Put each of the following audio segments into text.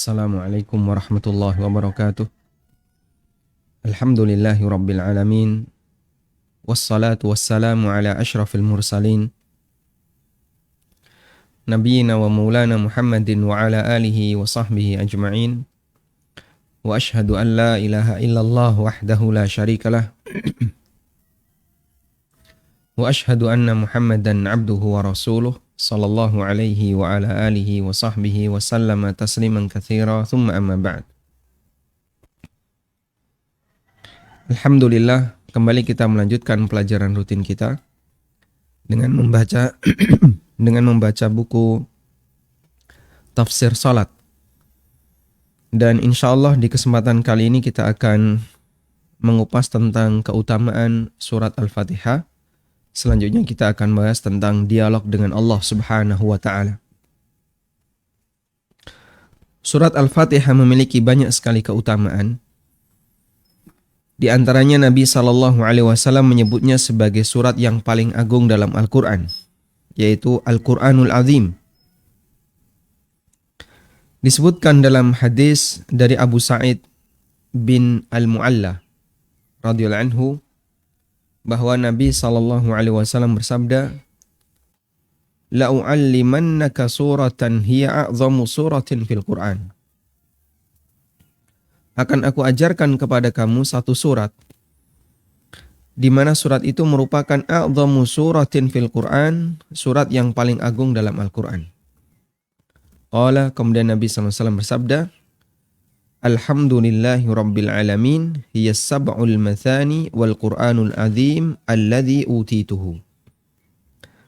Assalamualaikum warahmatullahi wabarakatuh. Alhamdulillahi rabbil alamin. Wassalatu wassalamu ala ashrafil mursalin. Nabiyyina wa maulana Muhammadin wa ala alihi wa sahbihi ajma'in. Wa ashhadu an la ilaha illallah wahdahu la syarikalah. Wa ashhadu anna Muhammadan abduhu wa rasuluh. Sallallahu alaihi wa ala alihi wa sahbihi wa sallama tasliman katsira. Thumma amma ba'd. Alhamdulillah, kembali kita melanjutkan pelajaran rutin kita dengan membaca buku tafsir salat. Dan insyaallah di kesempatan kali ini kita akan mengupas tentang keutamaan surat Al-Fatihah. Selanjutnya kita akan bahas tentang dialog dengan Allah Subhanahu wa taala. Surat Al-Fatihah memiliki banyak sekali keutamaan. Di antaranya Nabi SAW menyebutnya sebagai surat yang paling agung dalam Al-Quran, yaitu Al-Quranul Azim. Disebutkan dalam hadis dari Abu Sa'id bin Al-Mu'alla radhiyallahu anhu bahwa Nabi SAW bersabda, "La'u'allimannaka suratan hiya a'zamu suratin fil Qur'an." Akan aku ajarkan kepada kamu satu surat, di mana surat itu merupakan a'zamu suratin fil Qur'an, surat yang paling agung dalam Al-Qur'an. Qala, kemudian Nabi SAW bersabda, "Alhamdulillahi rabbil alamin, hiya sab'ul mathani wal Qur'anul azim alladhi utituhu."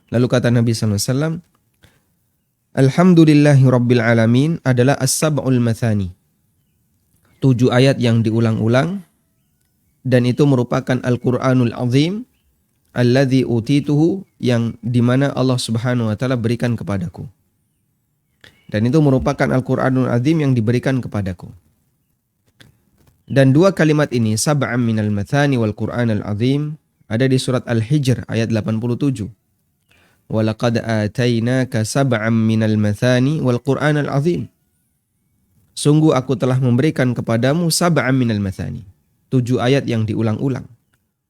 Lalu kata Nabi SAW, Alhamdulillahi rabbil alamin adalah as-sab'ul mathani, 7 ayat yang diulang-ulang, dan itu merupakan Al-Qur'anul azim alladhi utituhu, yang dimana Allah Subhanahu wa ta'ala berikan kepadaku. Dan itu merupakan Al-Qur'anul azim yang diberikan kepadaku. Dan 2 kalimat ini, sab'an minal mathani wal Qur'anul azim, ada di surat Al-Hijr ayat 87. Walaqad atainaka sab'an minal mathani wal Qur'anul azim. Sungguh aku telah memberikan kepadamu sab'an minal mathani, 7 ayat yang diulang-ulang.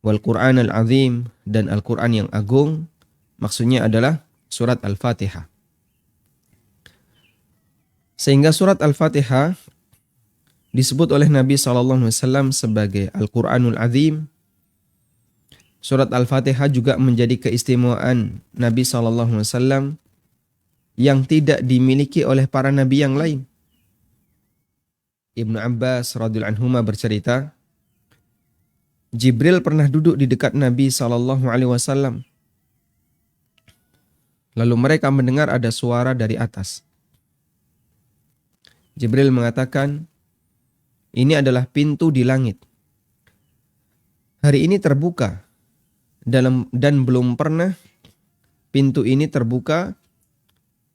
Wal Qur'anul azim, dan Al-Qur'an yang agung, maksudnya adalah surat Al-Fatihah. Sehingga surat Al-Fatihah disebut oleh Nabi SAW sebagai Al-Quranul Azim. Surat Al-Fatihah juga menjadi keistimewaan Nabi SAW yang tidak dimiliki oleh para nabi yang lain. Ibnu Abbas radhiyallahu anhuma bercerita, Jibril pernah duduk di dekat Nabi SAW. Lalu mereka mendengar ada suara dari atas. Jibril mengatakan, "Ini adalah pintu di langit. Hari ini terbuka dan belum pernah pintu ini terbuka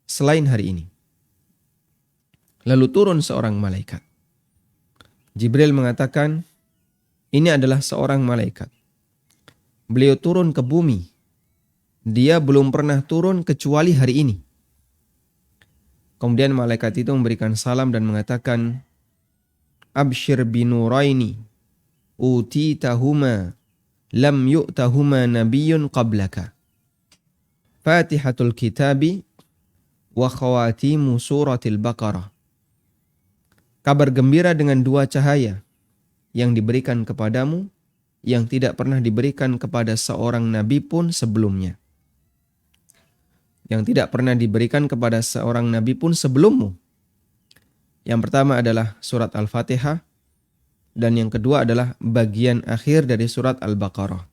selain hari ini." Lalu turun seorang malaikat. Jibril mengatakan, "Ini adalah seorang malaikat. Beliau turun ke bumi. Dia belum pernah turun kecuali hari ini." Kemudian malaikat itu memberikan salam dan mengatakan, "Abshir binuraini utitahuma lam yu'tahuma nabiyyun qablaka. Fatihatul kitabi wa khawatimu suratil Baqarah." Kabar gembira dengan 2 cahaya yang diberikan kepadamu, yang tidak pernah diberikan kepada seorang nabi pun sebelumnya. Yang tidak pernah diberikan kepada seorang nabi pun sebelummu. Yang pertama adalah surat Al-Fatihah, dan yang kedua adalah bagian akhir dari surat Al-Baqarah.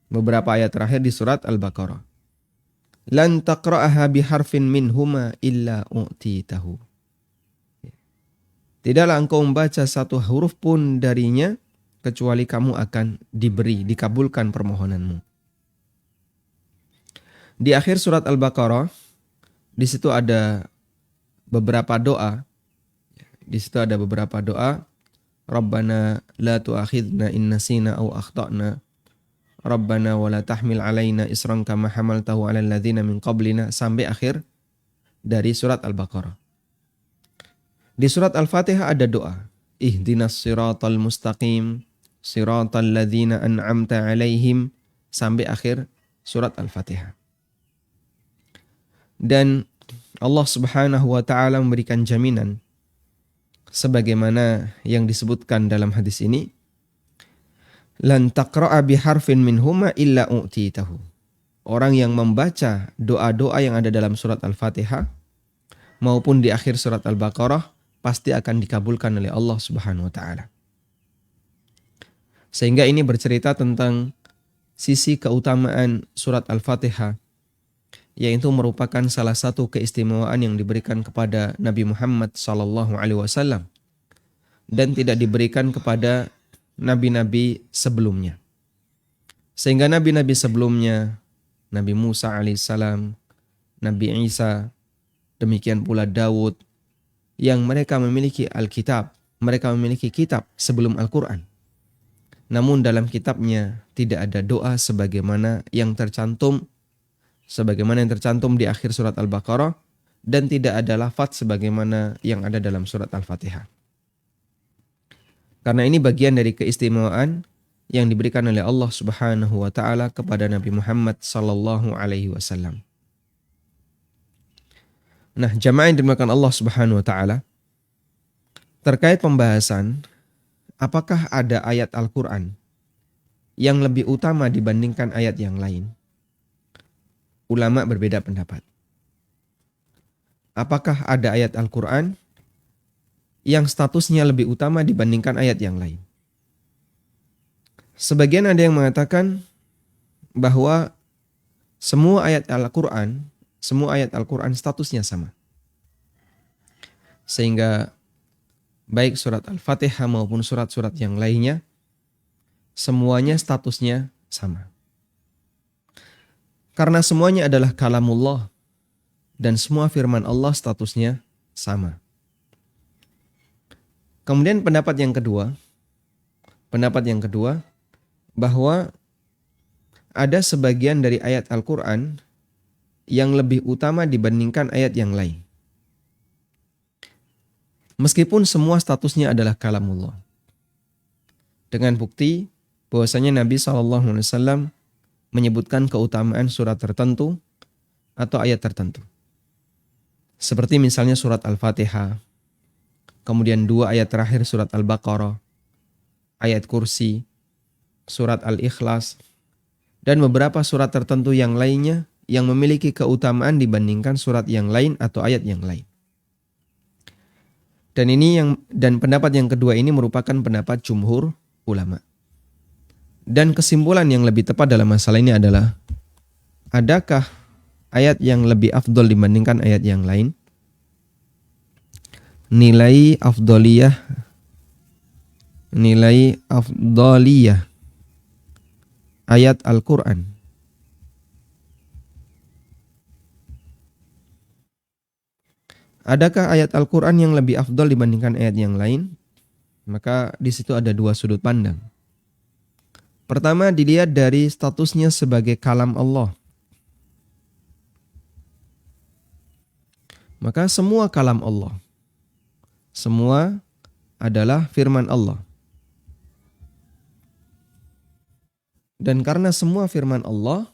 Beberapa ayat terakhir di surat Al-Baqarah. Lan taqra'aha biharfin minhuma illa u'titahu. Tidaklah engkau membaca satu huruf pun darinya kecuali kamu akan dikabulkan permohonanmu. Di akhir surat Al-Baqarah, di situ ada beberapa doa. Rabbana la tu'akhidna in nasina aw akhtana. Rabbana wa la tahmil alaina isran kama hamaltahu 'alal ladzina min qablina, sampai akhir dari surat Al-Baqarah. Di surat Al-Fatihah ada doa. Ihdinas siratal mustaqim, siratal ladzina an'amta alaihim, sampai akhir surat Al-Fatihah. Dan Allah Subhanahu wa taala memberikan jaminan sebagaimana yang disebutkan dalam hadis ini, lan taqra'a biharfin minhuma illa u'titahu. Orang yang membaca doa-doa yang ada dalam surat Al-Fatihah maupun di akhir surat Al-Baqarah pasti akan dikabulkan oleh Allah Subhanahu wa taala. Sehingga ini bercerita tentang sisi keutamaan surat Al-Fatihah, yaitu merupakan salah satu keistimewaan yang diberikan kepada Nabi Muhammad SAW dan tidak diberikan kepada nabi-nabi sebelumnya. Sehingga nabi-nabi sebelumnya, Nabi Musa alaihissalam, Nabi Isa, demikian pula Daud, yang mereka memiliki Alkitab, mereka memiliki kitab sebelum Al-Quran. Namun dalam kitabnya tidak ada doa sebagaimana yang tercantum di akhir surat Al-Baqarah, dan tidak ada lafaz sebagaimana yang ada dalam surat Al-Fatihah. Karena ini bagian dari keistimewaan yang diberikan oleh Allah Subhanahu wa taala kepada Nabi Muhammad sallallahu alaihi wasallam. Nah, jamaah yang dimuliakan Allah Subhanahu wa taala, terkait pembahasan apakah ada ayat Al-Qur'an yang lebih utama dibandingkan ayat yang lain? Ulama berbeda pendapat. Apakah ada ayat Al-Qur'an yang statusnya lebih utama dibandingkan ayat yang lain? Sebagian ada yang mengatakan bahwa semua ayat Al-Qur'an statusnya sama. Sehingga baik surat Al-Fatihah maupun surat-surat yang lainnya semuanya statusnya sama. Karena semuanya adalah kalamullah dan semua firman Allah statusnya sama. Kemudian pendapat yang kedua bahwa ada sebagian dari ayat Al-Qur'an yang lebih utama dibandingkan ayat yang lain. Meskipun semua statusnya adalah kalamullah. Dengan bukti bahwasanya Nabi SAW menyebutkan keutamaan surat tertentu atau ayat tertentu. Seperti misalnya surat Al-Fatihah, kemudian 2 ayat terakhir surat Al-Baqarah, ayat kursi, surat Al-Ikhlas, dan beberapa surat tertentu yang lainnya yang memiliki keutamaan dibandingkan surat yang lain atau ayat yang lain. Dan pendapat yang kedua ini merupakan pendapat jumhur ulama. Dan kesimpulan yang lebih tepat dalam masalah ini adalah, adakah ayat yang lebih afdol dibandingkan ayat yang lain? Nilai afdoliyah ayat Al-Quran. Adakah ayat Al-Quran yang lebih afdol dibandingkan ayat yang lain? Maka di situ ada 2 sudut pandang. Pertama, dilihat dari statusnya sebagai kalam Allah. Maka semua kalam Allah, semua adalah firman Allah. Dan karena semua firman Allah,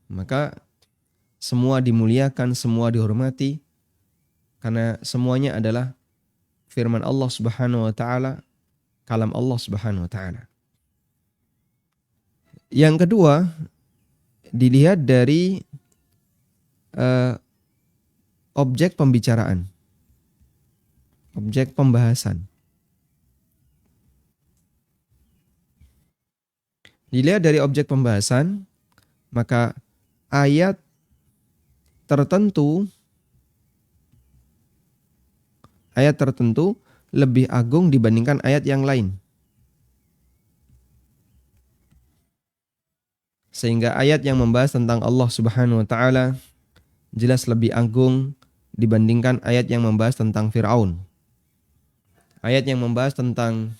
maka semua dimuliakan, semua dihormati, karena semuanya adalah firman Allah Subhanahu wa taala, kalam Allah Subhanahu wa taala. Yang kedua, dilihat dari objek pembicaraan, objek pembahasan. Dilihat dari objek pembahasan, maka ayat tertentu lebih agung dibandingkan ayat yang lain. Sehingga ayat yang membahas tentang Allah Subhanahu wa taala jelas lebih agung dibandingkan ayat yang membahas tentang Fir'aun. Ayat yang membahas tentang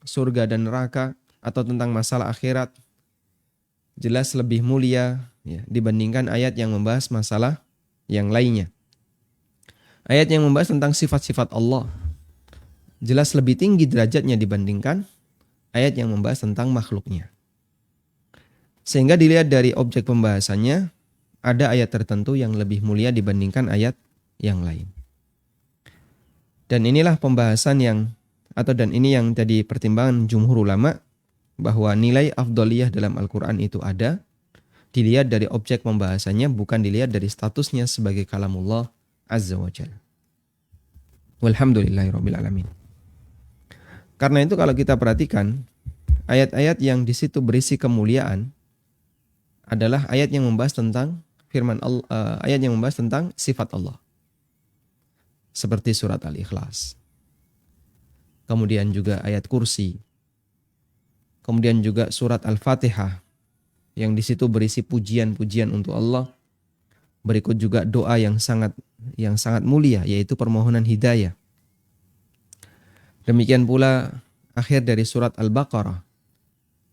surga dan neraka atau tentang masalah akhirat jelas lebih mulia dibandingkan ayat yang membahas masalah yang lainnya. Ayat yang membahas tentang sifat-sifat Allah, jelas lebih tinggi derajatnya dibandingkan ayat yang membahas tentang makhluknya. Sehingga dilihat dari objek pembahasannya, ada ayat tertentu yang lebih mulia dibandingkan ayat yang lain. Dan inilah pembahasan dan ini yang jadi pertimbangan jumhur ulama, bahwa nilai afdoliyah dalam Al-Quran itu ada, dilihat dari objek pembahasannya, bukan dilihat dari statusnya sebagai kalamullah Azza wa Jalla. Walhamdulillahirabbil alamin. Karena itu kalau kita perhatikan, ayat-ayat yang di situ berisi kemuliaan adalah ayat yang membahas tentang firman Allah, ayat yang membahas tentang sifat Allah. Seperti surat Al-Ikhlas. Kemudian juga ayat kursi. Kemudian juga surat Al-Fatihah yang di situ berisi pujian-pujian untuk Allah. Berikut juga doa yang sangat mulia, yaitu permohonan hidayah. Demikian pula akhir dari surat Al-Baqarah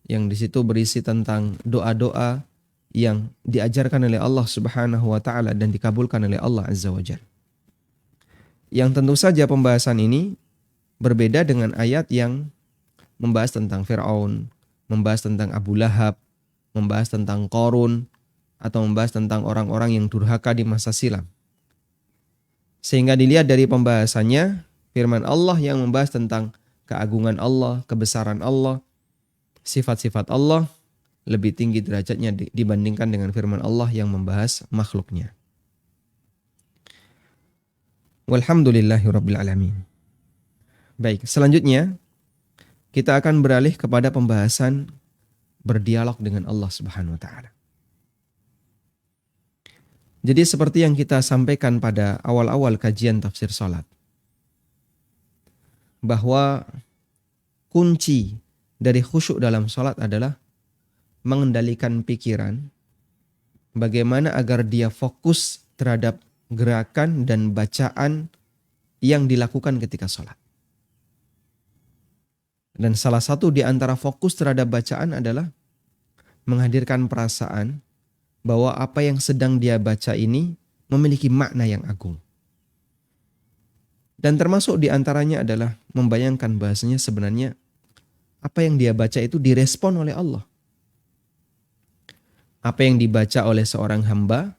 yang di situ berisi tentang doa-doa yang diajarkan oleh Allah Subhanahu wa taala dan dikabulkan oleh Allah Azza wa Jalla. Yang tentu saja pembahasan ini berbeda dengan ayat yang membahas tentang Fir'aun, membahas tentang Abu Lahab, membahas tentang Qarun, atau membahas tentang orang-orang yang durhaka di masa silam. Sehingga dilihat dari pembahasannya, firman Allah yang membahas tentang keagungan Allah, kebesaran Allah, sifat-sifat Allah, lebih tinggi derajatnya dibandingkan dengan firman Allah yang membahas makhluknya. Walhamdulillahirabbil alamin. Baik, selanjutnya kita akan beralih kepada pembahasan berdialog dengan Allah Subhanahu wa taala. Jadi seperti yang kita sampaikan pada awal-awal kajian tafsir salat, bahwa kunci dari khusyuk dalam salat adalah mengendalikan pikiran, bagaimana agar dia fokus terhadap gerakan dan bacaan yang dilakukan ketika salat. Dan salah satu di antara fokus terhadap bacaan adalah menghadirkan perasaan bahwa apa yang sedang dia baca ini memiliki makna yang agung. Dan termasuk di antaranya adalah membayangkan bahasanya sebenarnya apa yang dia baca itu direspon oleh Allah. Apa yang dibaca oleh seorang hamba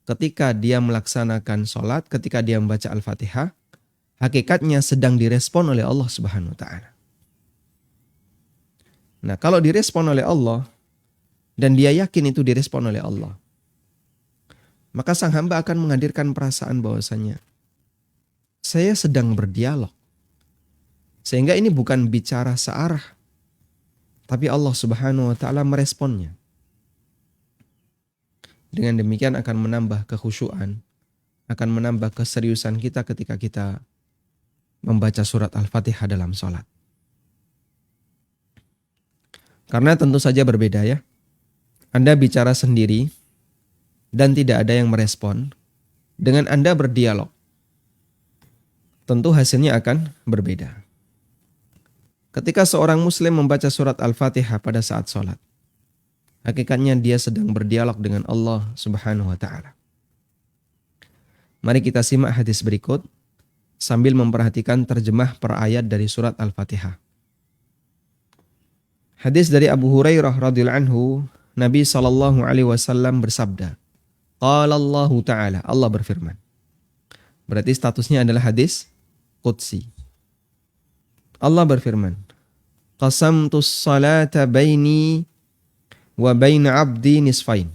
ketika dia melaksanakan sholat, ketika dia membaca Al-Fatihah, hakikatnya sedang direspon oleh Allah Subhanahu wa taala. Nah, kalau direspon oleh Allah dan dia yakin itu direspon oleh Allah, maka sang hamba akan menghadirkan perasaan bahwasanya saya sedang berdialog. Sehingga ini bukan bicara searah, tapi Allah Subhanahu wa taala meresponnya. Dengan demikian akan menambah kekhusyuan, akan menambah keseriusan kita ketika kita membaca surat Al-Fatihah dalam sholat. Karena tentu saja berbeda ya. Anda bicara sendiri dan tidak ada yang merespon, dengan Anda berdialog, tentu hasilnya akan berbeda. Ketika seorang muslim membaca surat Al-Fatihah pada saat sholat, hakikatnya dia sedang berdialog dengan Allah Subhanahu wa taala. Mari kita simak hadis berikut sambil memperhatikan terjemah per ayat dari surat Al-Fatihah. Hadis dari Abu Hurairah radhiyallahu anhu, Nabi SAW bersabda, Qala Allah Ta'ala, Allah berfirman. Berarti statusnya adalah hadis qudsi. Allah berfirman, Qasamtus salata baini wa baina abdi nisfain.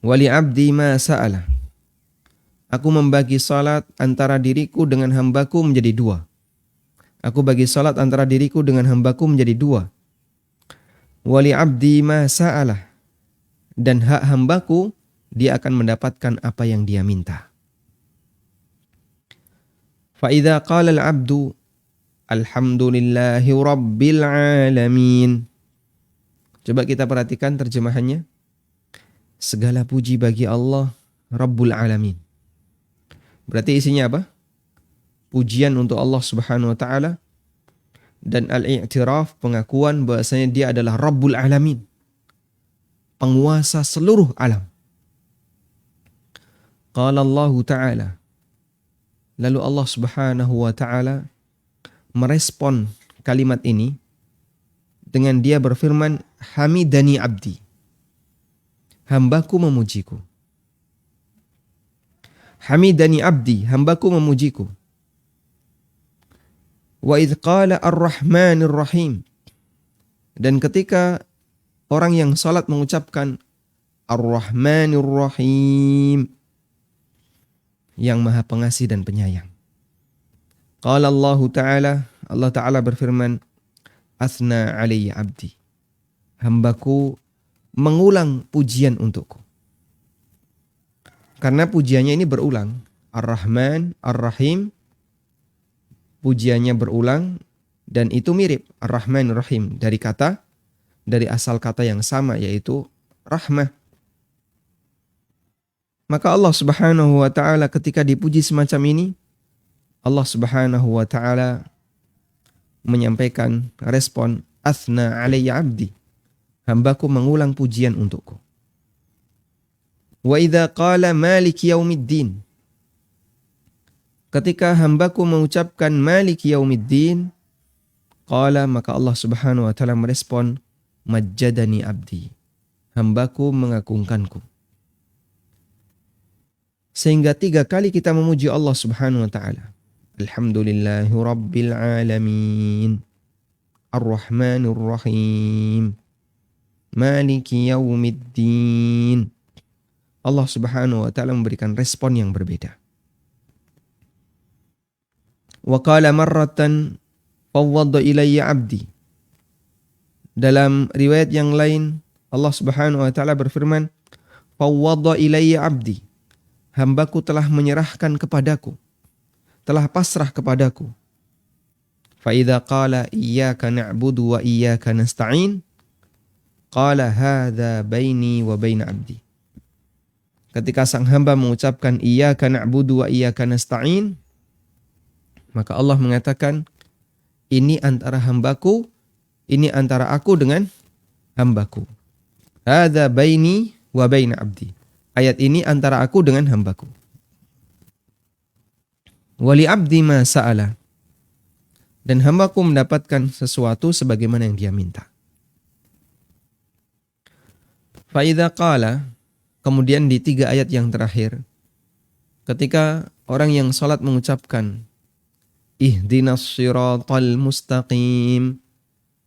Wali abdi ma sa'ala. Aku membagi salat antara diriku dengan hambaku menjadi dua. Aku bagi salat antara diriku dengan hambaku menjadi dua. Wali abdi ma sa'alah. Dan hak hambaku, dia akan mendapatkan apa yang dia minta. Fa'idha qala al-abdu, Alhamdulillahi rabbil alamin. Coba kita perhatikan terjemahannya. Segala puji bagi Allah, Rabbul Alamin. Berarti isinya apa? Pujian untuk Allah Subhanahu wa taala dan al-i'tiraf, pengakuan bahwasanya dia adalah Rabbul Alamin, penguasa seluruh alam. Qala Allah Ta'ala, Lalu Allah Subhanahu wa taala merespon kalimat ini dengan dia berfirman, hamidani abdi. Hambaku memujiku. Hamidani abdi, hambaku memujiku. Wa idh qala ar-Rahmanir Rahim. Dan ketika orang yang salat mengucapkan ar-Rahmanir Rahim, yang Maha Pengasih dan Penyayang. Qala Allah Ta'ala, Allah Ta'ala berfirman, Athna alayya abdi. Hambaku mengulang pujian untukku. Karena pujiannya ini berulang. Ar-Rahman, Ar-Rahim. Pujiannya berulang. Dan itu mirip. Ar-Rahman, Ar-Rahim. Dari asal kata yang sama, yaitu rahmah. Maka Allah Subhanahu wa ta'ala ketika dipuji semacam ini, Allah Subhanahu wa ta'ala menyampaikan respon, Athna alayya abdi. Hambaku mengulang pujian untukku. Wa idza qala maliki yaumiddin. Ketika hambaku mengucapkan maliki yaumiddin, qala, maka Allah Subhanahu wa ta'ala merespon, majjadani abdi. Hambaku mengagungkanku. Sehingga 3 kali kita memuji Allah Subhanahu wa ta'ala. Alhamdulillahi rabbil alamin. Ar-Rahmanir Rahim. Maliki yaumiddin. Allah Subhanahu wa ta'ala memberikan respon yang berbeda. Wa qala marratan fawwadda ilayya abdi. Dalam riwayat yang lain Allah Subhanahu wa ta'ala berfirman, fawwadda ilayya abdi. Hambaku telah menyerahkan kepadaku, telah pasrah kepadaku. Fa idza qala iyyaka na'budu wa iyyaka nasta'in, qala hadza baini wa baina abdi. Ketika sang hamba mengucapkan iyyaka na'budu wa iyyaka nasta'in, maka Allah mengatakan, ini antara hambaku, ini antara aku dengan hambaku. Hadza baini wa baina abdi. Ayat ini antara aku dengan hambaku. Wali abdi ma sa'ala. Dan hambaku mendapatkan sesuatu sebagaimana yang dia minta. Fa idza qala, kemudian di 3 ayat yang terakhir, ketika orang yang salat mengucapkan ihdinas siratal mustaqim,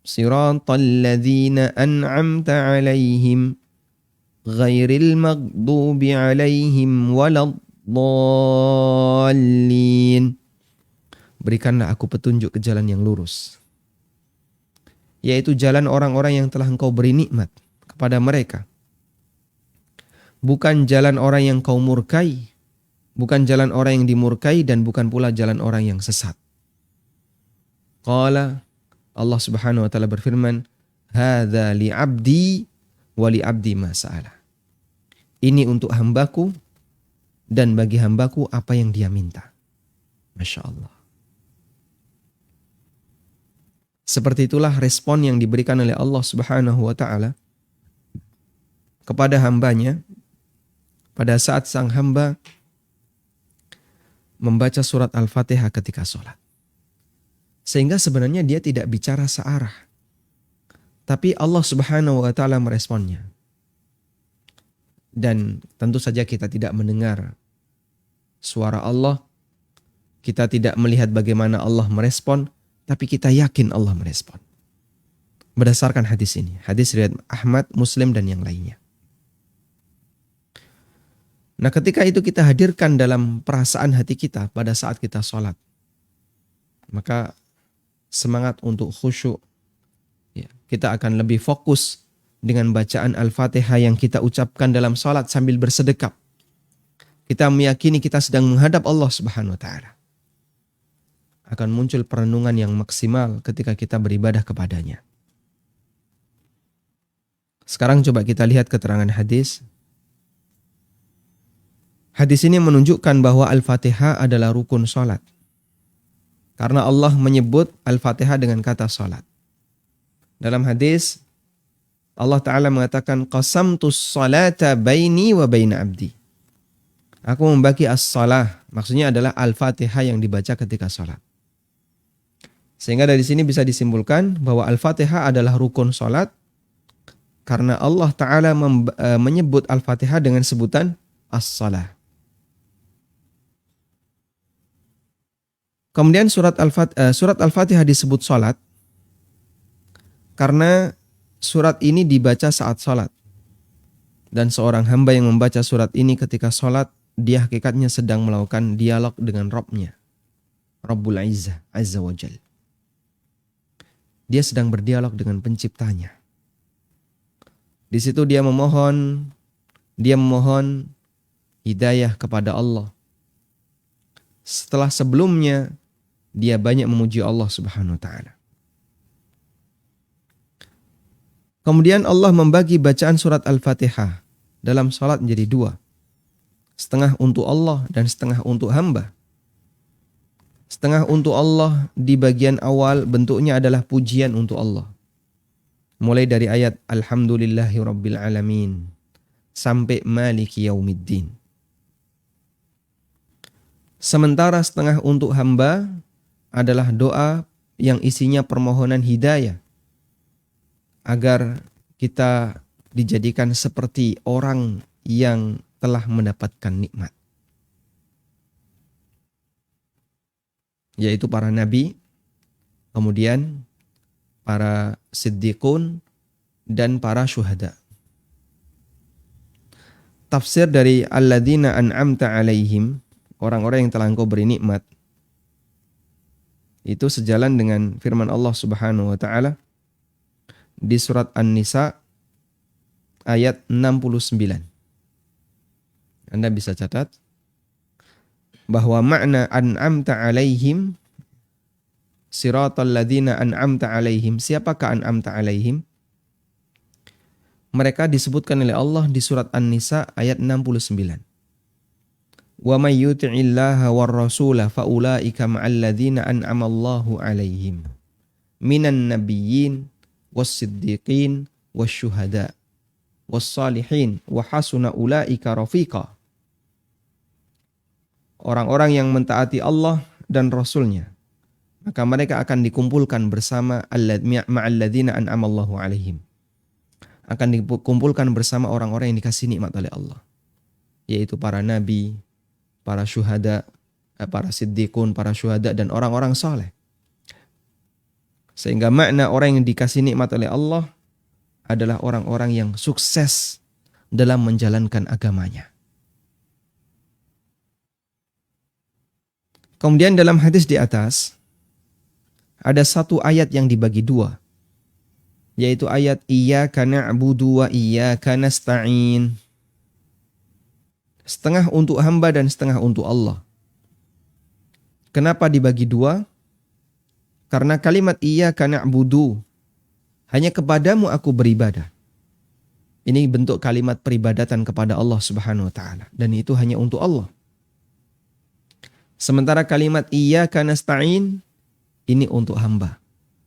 siratal ladzina an'amta 'alaihim ghairil maghdubi 'alaihim waladdallin. Berikanlah aku petunjuk ke jalan yang lurus, yaitu jalan orang-orang yang telah Engkau beri nikmat kepada mereka. Bukan jalan orang yang Kau murkai, bukan jalan orang yang dimurkai, dan bukan pula jalan orang yang sesat. Qala, Allah Subhanahu wa ta'ala berfirman, hadza li 'abdi wa li 'abdi ma sa'ala. Ini untuk hambaku, dan bagi hambaku apa yang dia minta. Masya Allah. Seperti itulah respon yang diberikan oleh Allah Subhanahu wa ta'ala kepada hambanya pada saat sang hamba membaca surat Al-Fatihah ketika sholat. Sehingga sebenarnya dia tidak bicara searah, tapi Allah Subhanahu wa ta'ala meresponnya. Dan tentu saja kita tidak mendengar suara Allah, kita tidak melihat bagaimana Allah merespon, tapi kita yakin Allah merespon. Berdasarkan hadis ini, hadis riwayat Ahmad, Muslim, dan yang lainnya. Nah, ketika itu kita hadirkan dalam perasaan hati kita pada saat kita sholat, maka semangat untuk khusyuk, ya, kita akan lebih fokus dengan bacaan Al-Fatihah yang kita ucapkan dalam sholat sambil bersedekap. Kita meyakini kita sedang menghadap Allah Subhanahu wa ta'ala. Akan muncul perenungan yang maksimal ketika kita beribadah kepadanya. Sekarang coba kita lihat keterangan hadis. Hadis ini menunjukkan bahwa Al-Fatihah adalah rukun sholat. Karena Allah menyebut Al-Fatihah dengan kata sholat. Dalam hadis, Allah Ta'ala mengatakan, qasamtus salata baini wa baina abdi. Aku membagi as-salah. Maksudnya adalah Al-Fatihah yang dibaca ketika salat. Sehingga dari sini bisa disimpulkan bahwa Al-Fatihah adalah rukun salat karena Allah Ta'ala menyebut Al-Fatihah dengan sebutan as-salah. Kemudian surat Al-Fatihah disebut salat karena surat ini dibaca saat salat. Dan seorang hamba yang membaca surat ini ketika salat, dia hakikatnya sedang melakukan dialog dengan Rabb-nya. Rabbul Izzah, Azza wa Jal. Dia sedang berdialog dengan penciptanya. Di situ dia memohon hidayah kepada Allah. Setelah sebelumnya dia banyak memuji Allah Subhanahu wa taala. Kemudian Allah membagi bacaan surat Al-Fatihah dalam salat menjadi dua. Setengah untuk Allah dan setengah untuk hamba. Setengah untuk Allah di bagian awal bentuknya adalah pujian untuk Allah. Mulai dari ayat Alhamdulillahi Rabbil Alamin sampai Maliki Yaumiddin. Sementara setengah untuk hamba adalah doa yang isinya permohonan hidayah agar kita dijadikan seperti orang yang telah mendapatkan nikmat, yaitu para nabi, kemudian para siddiqun, dan para syuhada. Tafsir dari alladzina an'amta alaihim, orang-orang yang telah Engkau beri nikmat, itu sejalan dengan firman Allah Subhanahu wa taala di surat An-Nisa ayat 69. Anda bisa catat bahwa makna an'amta alaihim, siratal ladzina an'amta alaihim, siapakah an'amta alaihim? Mereka disebutkan oleh Allah di surat An-Nisa ayat 69. Wa may yuti'illaha war rasula faulaika ma'al ladzina an'ama Allahu alaihim minan nabiyyin was-siddiqin wasyuhada was-salihin wa hasuna ulaika rafiqa. Orang-orang yang mentaati Allah dan Rasulnya, maka mereka akan dikumpulkan bersama ma'alladzina an'amallahu alaihim. Akan dikumpulkan bersama orang-orang yang dikasih nikmat oleh Allah, yaitu para nabi, para syuhada, para siddiqun, para syuhada, dan orang-orang saleh. Sehingga makna orang yang dikasih nikmat oleh Allah adalah orang-orang yang sukses dalam menjalankan agamanya. Kemudian dalam hadis di atas ada satu ayat yang dibagi dua, yaitu ayat iyyaka na'budu wa iyyaka nasta'in. Setengah untuk hamba dan setengah untuk Allah. Kenapa dibagi dua? Karena kalimat iyyaka na'budu, hanya kepadamu aku beribadah. Ini bentuk kalimat peribadatan kepada Allah Subhanahu wa taala, dan itu hanya untuk Allah. Sementara kalimat iyyaka nasta'in ini untuk hamba,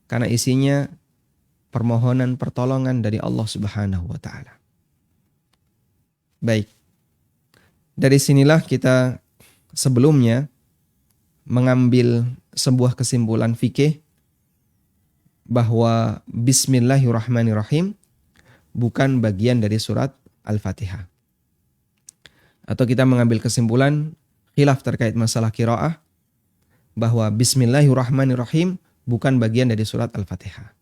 karena isinya permohonan pertolongan dari Allah Subhanahu wa taala. Baik. Dari sinilah kita sebelumnya mengambil sebuah kesimpulan fikih bahwa Bismillahirrahmanirrahim bukan bagian dari surat Al-Fatihah. Atau kita mengambil kesimpulan khilaf terkait masalah qiraah bahwa Bismillahirrahmanirrahim bukan bagian dari surat Al-Fatihah.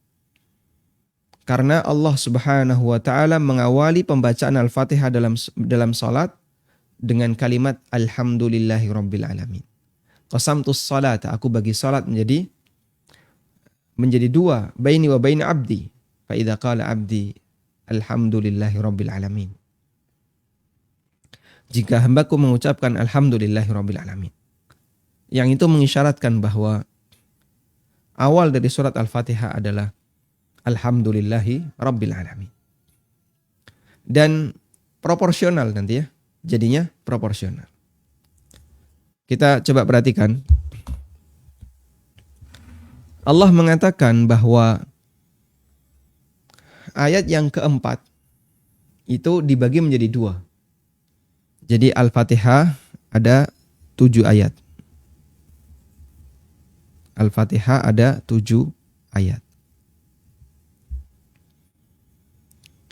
Karena Allah Subhanahu wa taala mengawali pembacaan Al-Fatihah dalam salat dengan kalimat Alhamdulillahirabbil alamin. Qasamtus salata, aku bagi salat menjadi dua, baini wa baina abdi. Fa idza qala abdi alhamdulillahirabbil alamin. Jika hambaku mengucapkan alhamdulillahirabbil alamin, yang itu mengisyaratkan bahwa awal dari surat Al-Fatihah adalah alhamdulillahi rabbil alamin. Dan proporsional nanti ya, jadinya proporsional. Kita coba perhatikan. Allah mengatakan bahwa ayat yang keempat itu dibagi menjadi dua. Jadi Al-Fatihah ada 7 ayat. Al-Fatihah ada 7 ayat.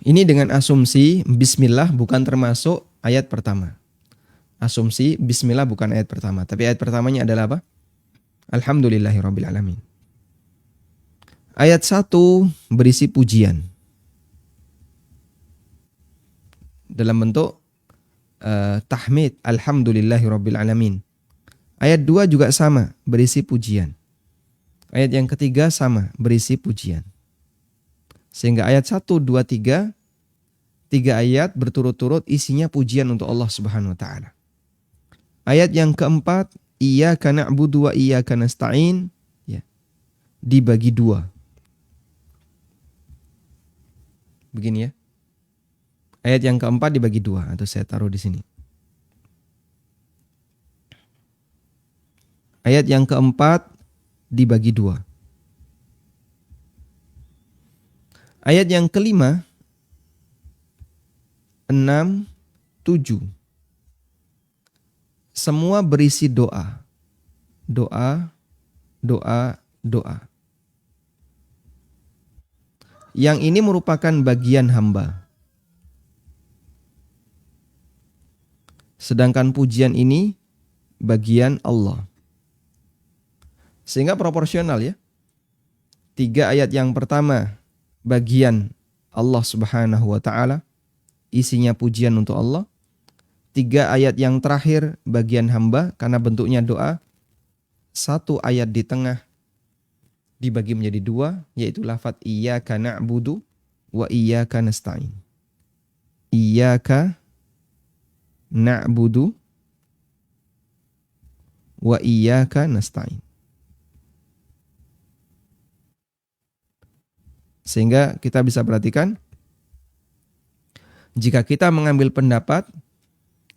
Ini dengan asumsi bismillah bukan termasuk ayat pertama. Asumsi bismillah bukan ayat pertama, tapi ayat pertamanya adalah apa? Alhamdulillahirabbil alamin. Ayat 1 berisi pujian dalam bentuk tahmid, alhamdulillahirabbil alamin. Ayat 2 juga sama, berisi pujian. Ayat yang ketiga sama, berisi pujian. Sehingga ayat 1, 2, 3, 3 ayat berturut-turut isinya pujian untuk Allah Subhanahu wa taala. Ayat yang keempat, iyyaka na'budu wa iyyaka nasta'in, ya, dibagi 2. Begini ya. Ayat yang keempat dibagi 2, atau saya taruh di sini. Ayat yang keempat dibagi 2. Ayat yang kelima, 6, 7. Semua berisi doa. Doa, doa, doa. Yang ini merupakan bagian hamba. Sedangkan pujian ini bagian Allah. Sehingga proporsional ya. 3 ayat yang pertama bagian Allah Subhanahu wa taala, isinya pujian untuk Allah. 3 ayat yang terakhir bagian hamba karena bentuknya doa. 1 ayat di tengah dibagi menjadi 2, yaitu lafaz iyyaka na'budu wa iyyaka nasta'in. Iyyaka na'budu wa iyyaka nasta'in. Sehingga kita bisa perhatikan, jika kita mengambil pendapat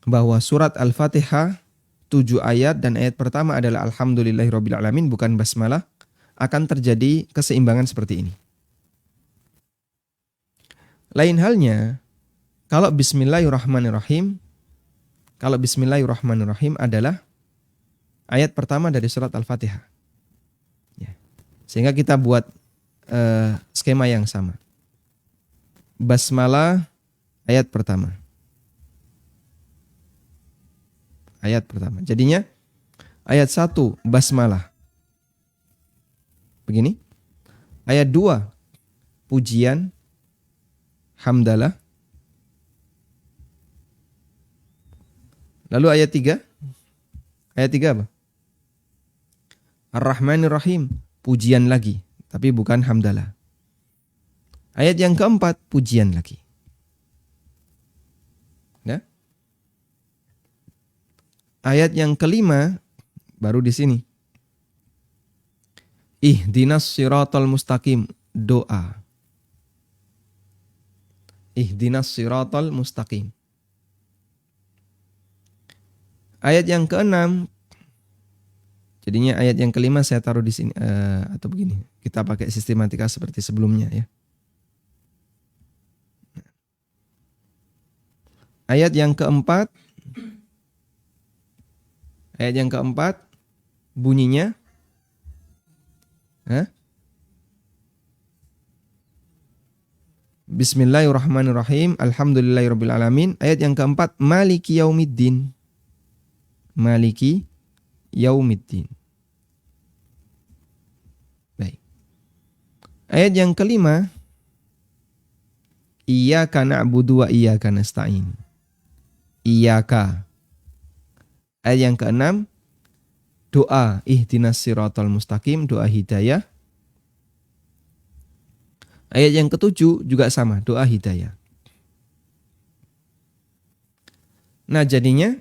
bahwa surat Al-Fatihah 7 ayat dan ayat pertama adalah alhamdulillahirabbil alamin bukan basmalah, akan terjadi keseimbangan seperti ini. Lain halnya kalau bismillahirrahmanirrahim, adalah ayat pertama dari surat Al-Fatihah. Ya. Sehingga kita buat skema yang sama. Basmalah ayat pertama. Jadinya ayat 1 basmalah. Begini. Ayat 2 pujian hamdalah. Lalu ayat 3. Ayat 3 apa? Ar-Rahmanir Rahim, pujian lagi, tapi bukan hamdalah. Ayat yang keempat, pujian lagi. Ya? Ayat yang kelima, baru di sini. Ihdinas siratal mustaqim, doa. Ihdinas siratal mustaqim. Ayat yang keenam, jadinya ayat yang kelima saya taruh di sini, atau begini, kita pakai sistematika seperti sebelumnya ya. Ayat yang keempat bunyinya Bismillahirrahmanirrahim, alhamdulillahirabbil alamin. Ayat yang keempat, maliki yaumiddin. Maliki yaumiddin. Baik. Ayat yang kelima, iyyaka na'budu wa iyyaka nasta'in. Iyyaka. Ayat yang keenam, doa ihdinas siratal mustaqim, doa hidayah. Ayat yang ketujuh juga sama, doa hidayah. Nah, jadinya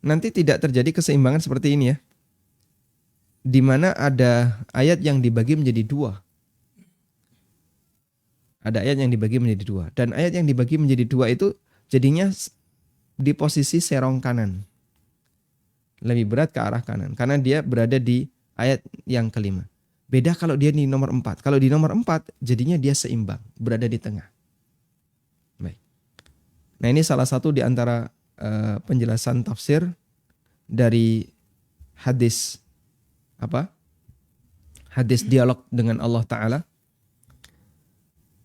nanti tidak terjadi keseimbangan seperti ini ya. Di mana ada ayat yang dibagi menjadi 2. Ada ayat yang dibagi menjadi 2. Dan ayat yang dibagi menjadi 2 itu jadinya di posisi serong kanan. Lebih berat ke arah kanan. Karena dia berada di ayat yang kelima. Beda kalau dia di nomor 4. Kalau di nomor 4 jadinya dia seimbang. Berada di tengah. Baik. Nah, ini salah satu di antara penjelasan tafsir dari hadis hadis dialog dengan Allah Ta'ala.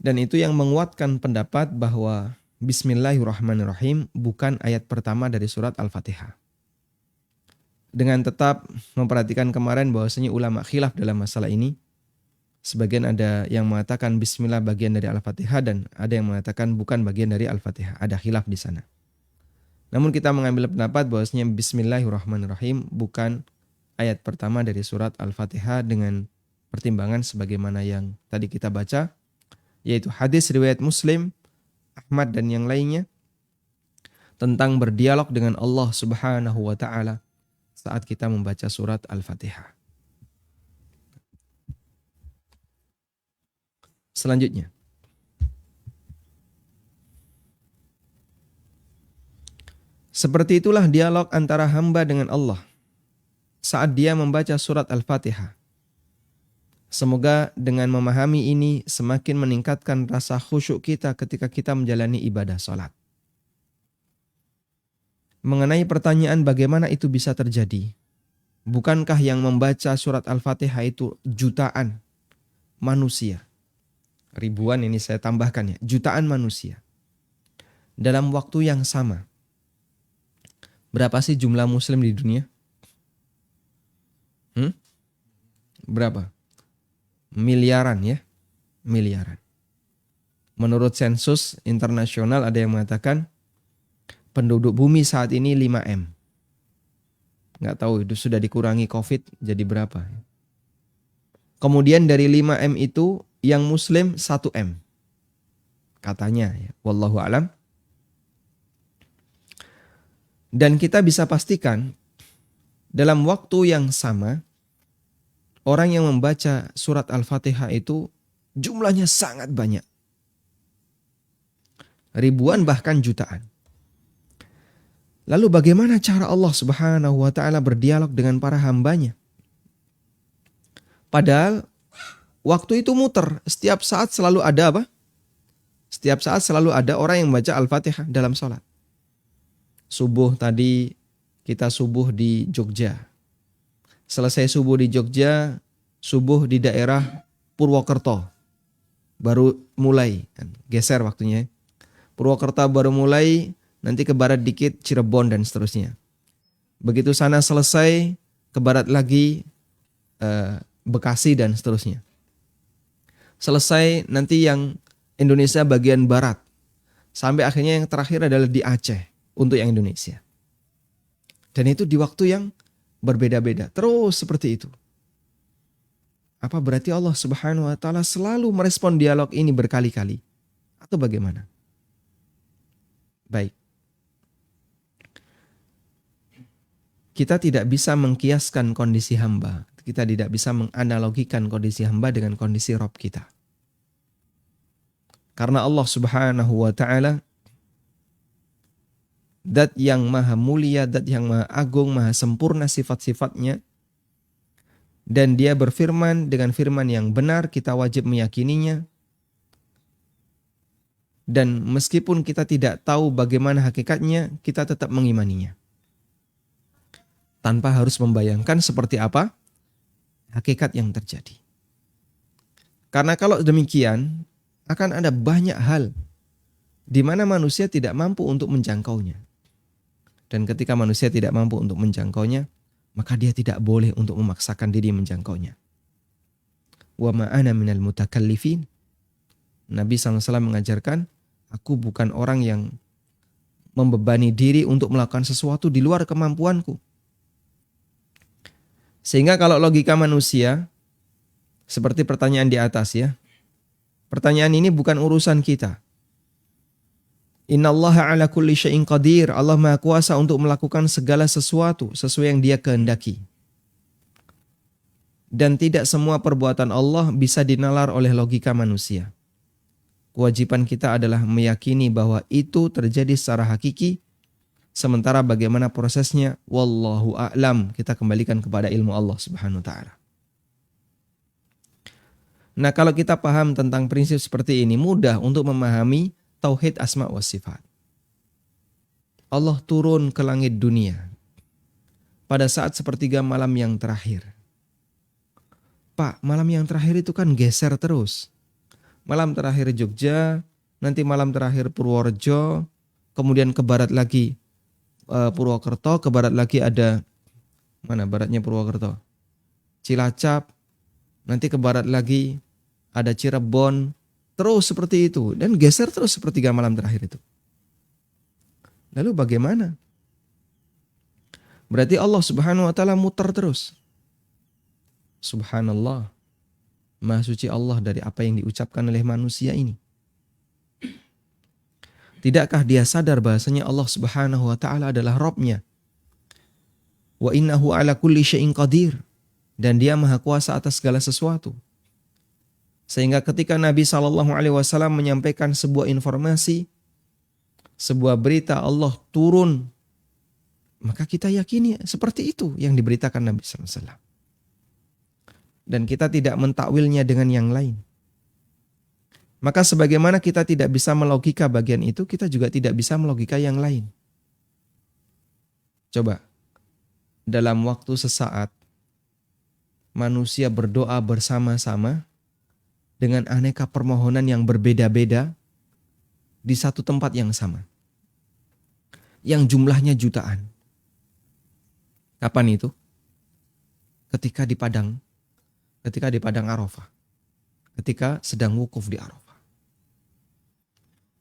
Dan itu yang menguatkan pendapat bahwa Bismillahirrahmanirrahim bukan ayat pertama dari surat Al-Fatihah. Dengan tetap memperhatikan kemarin bahwasanya ulama khilaf dalam masalah ini. Sebagian ada yang mengatakan Bismillah bagian dari Al-Fatihah dan ada yang mengatakan bukan bagian dari Al-Fatihah. Ada khilaf di sana. Namun kita mengambil pendapat bahwasanya Bismillahirrahmanirrahim bukan ayat pertama dari surat Al-Fatihah dengan pertimbangan sebagaimana yang tadi kita baca, yaitu hadis riwayat Muslim, Ahmad dan yang lainnya tentang berdialog dengan Allah Subhanahu wa taala saat kita membaca surat Al-Fatihah. Selanjutnya, seperti itulah dialog antara hamba dengan Allah saat dia membaca surat Al-Fatihah. Semoga dengan memahami ini semakin meningkatkan rasa khusyuk kita ketika kita menjalani ibadah salat. Mengenai pertanyaan bagaimana itu bisa terjadi, bukankah yang membaca surat Al-Fatihah itu jutaan manusia? Ribuan ini saya tambahkan ya, jutaan manusia. Dalam waktu yang sama. Berapa sih jumlah muslim di dunia? Berapa? Miliaran ya, miliaran. Menurut sensus internasional ada yang mengatakan penduduk bumi saat ini 5M. Nggak tahu itu sudah dikurangi COVID jadi berapa. Kemudian dari 5M itu yang muslim 1M. Katanya ya, wallahu alam. Dan kita bisa pastikan dalam waktu yang sama orang yang membaca surat Al-Fatihah itu jumlahnya sangat banyak. Ribuan bahkan jutaan. Lalu bagaimana cara Allah Subhanahu wa taala berdialog dengan para hambanya? Padahal waktu itu muter, setiap saat selalu ada apa? Setiap saat selalu ada orang yang membaca Al-Fatihah dalam sholat. Subuh tadi kita subuh di Jogja. Selesai subuh di Jogja, subuh di daerah Purwokerto. Baru mulai, geser waktunya. Purwokerto baru mulai, nanti ke barat dikit Cirebon dan seterusnya. Begitu sana selesai, ke barat lagi Bekasi dan seterusnya. Selesai nanti yang Indonesia bagian barat. Sampai akhirnya yang terakhir adalah di Aceh untuk yang Indonesia. Dan itu di waktu yang berbeda-beda. Terus seperti itu. Apa berarti Allah Subhanahu wa taala selalu merespon dialog ini berkali-kali? Atau bagaimana? Baik. Kita tidak bisa mengkiaskan kondisi hamba. Kita tidak bisa menganalogikan kondisi hamba dengan kondisi Rabb kita. Karena Allah Subhanahu wa taala zat yang maha mulia, zat yang maha agung, maha sempurna sifat-sifatnya. Dan dia berfirman dengan firman yang benar, kita wajib meyakininya. Dan meskipun kita tidak tahu bagaimana hakikatnya, kita tetap mengimaninya. Tanpa harus membayangkan seperti apa hakikat yang terjadi. Karena kalau demikian, akan ada banyak hal di mana manusia tidak mampu untuk menjangkaunya. Dan ketika manusia tidak mampu untuk menjangkaunya, maka dia tidak boleh untuk memaksakan diri menjangkaunya. Wa ma ana minal mutakallifin. Nabi SAW mengajarkan, aku bukan orang yang membebani diri untuk melakukan sesuatu di luar kemampuanku. Sehingga kalau logika manusia, seperti pertanyaan di atas ya, pertanyaan ini bukan urusan kita. Innallaha ala kulli syai'in qadir. Allah Maha Kuasa untuk melakukan segala sesuatu sesuai yang Dia kehendaki. Dan tidak semua perbuatan Allah bisa dinalar oleh logika manusia. Kewajiban kita adalah meyakini bahwa itu terjadi secara hakiki. Sementara bagaimana prosesnya, wallahu a'lam, kita kembalikan kepada ilmu Allah Subhanahu wa taala. Nah, kalau kita paham tentang prinsip seperti ini, mudah untuk memahami tauhid asma wa sifat. Allah turun ke langit dunia pada saat sepertiga malam yang terakhir. Pak, malam yang terakhir itu kan geser terus. Malam terakhir Jogja, nanti malam terakhir Purworejo, kemudian ke barat lagi Purwokerto, ke barat lagi ada, mana baratnya Purwokerto? Cilacap, nanti ke barat lagi ada Cirebon, terus seperti itu. Dan geser terus sepertiga malam terakhir itu. Lalu bagaimana? Berarti Allah Subhanahu wa ta'ala muter terus. Subhanallah. Maha suci Allah dari apa yang diucapkan oleh manusia ini. Tidakkah dia sadar bahasanya Allah Subhanahu wa ta'ala adalah Rabb-Nya? Wa innahu ala kulli syai'in qadir. Dan dia maha kuasa atas segala sesuatu. Sehingga ketika Nabi SAW menyampaikan sebuah informasi, sebuah berita Allah turun, maka kita yakini seperti itu yang diberitakan Nabi SAW. Dan kita tidak mentakwilnya dengan yang lain. Maka sebagaimana kita tidak bisa melogika bagian itu, kita juga tidak bisa melogika yang lain. Coba, dalam waktu sesaat, manusia berdoa bersama-sama dengan aneka permohonan yang berbeda-beda di satu tempat yang sama. Yang jumlahnya jutaan. Kapan itu? Ketika di Padang Arafah. Ketika sedang wukuf di Arafah.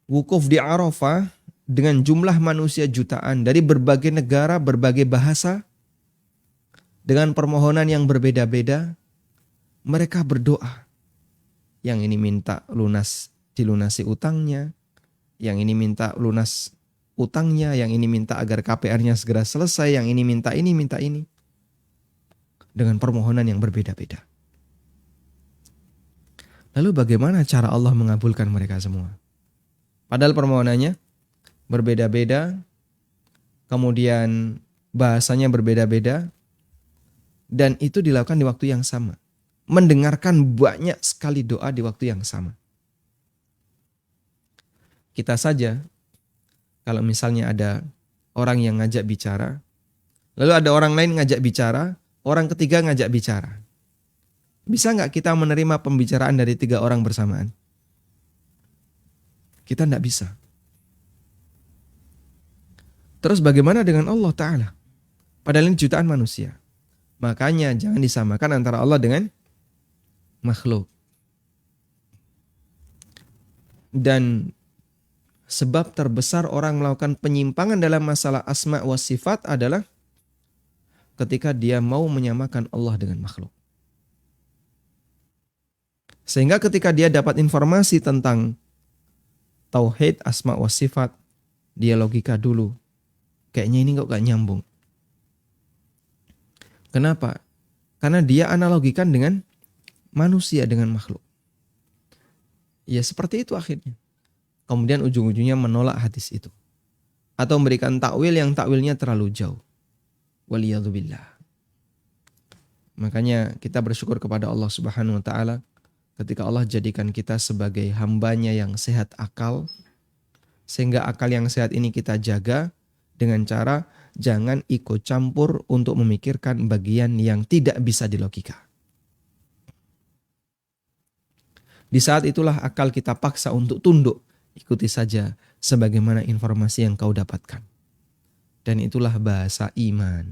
Wukuf di Arafah dengan jumlah manusia jutaan dari berbagai negara, berbagai bahasa, dengan permohonan yang berbeda-beda, mereka berdoa. Yang ini minta dilunasi utangnya, yang ini minta lunas utangnya, yang ini minta agar KPR-nya segera selesai, yang ini minta ini. Dengan permohonan yang berbeda-beda. Lalu bagaimana cara Allah mengabulkan mereka semua? Padahal permohonannya berbeda-beda, kemudian bahasanya berbeda-beda, dan itu dilakukan di waktu yang sama. Mendengarkan banyak sekali doa di waktu yang sama. Kita saja, kalau misalnya ada orang yang ngajak bicara, lalu ada orang lain ngajak bicara, orang ketiga ngajak bicara. Bisa nggak kita menerima pembicaraan dari 3 orang bersamaan? Kita nggak bisa. Terus bagaimana dengan Allah Ta'ala? Padahal ini jutaan manusia. Makanya jangan disamakan antara Allah dengan makhluk. Dan sebab terbesar orang melakukan penyimpangan dalam masalah asma wa sifat adalah ketika dia mau menyamakan Allah dengan makhluk. Sehingga ketika dia dapat informasi tentang tauhid, asma wa sifat, dia logika dulu. Kayaknya ini kok gak nyambung. Kenapa? Karena dia analogikan dengan manusia, dengan makhluk. Ya seperti itu akhirnya. Kemudian ujung-ujungnya menolak hadis itu. Atau memberikan takwil yang takwilnya terlalu jauh. Waliyadzubillah. Makanya kita bersyukur kepada Allah Subhanahu wa ta'ala ketika Allah jadikan kita sebagai hambanya yang sehat akal, sehingga akal yang sehat ini kita jaga dengan cara jangan ikut campur untuk memikirkan bagian yang tidak bisa dilogika. Di saat itulah akal kita paksa untuk tunduk, ikuti saja sebagaimana informasi yang kau dapatkan. Dan itulah bahasa iman.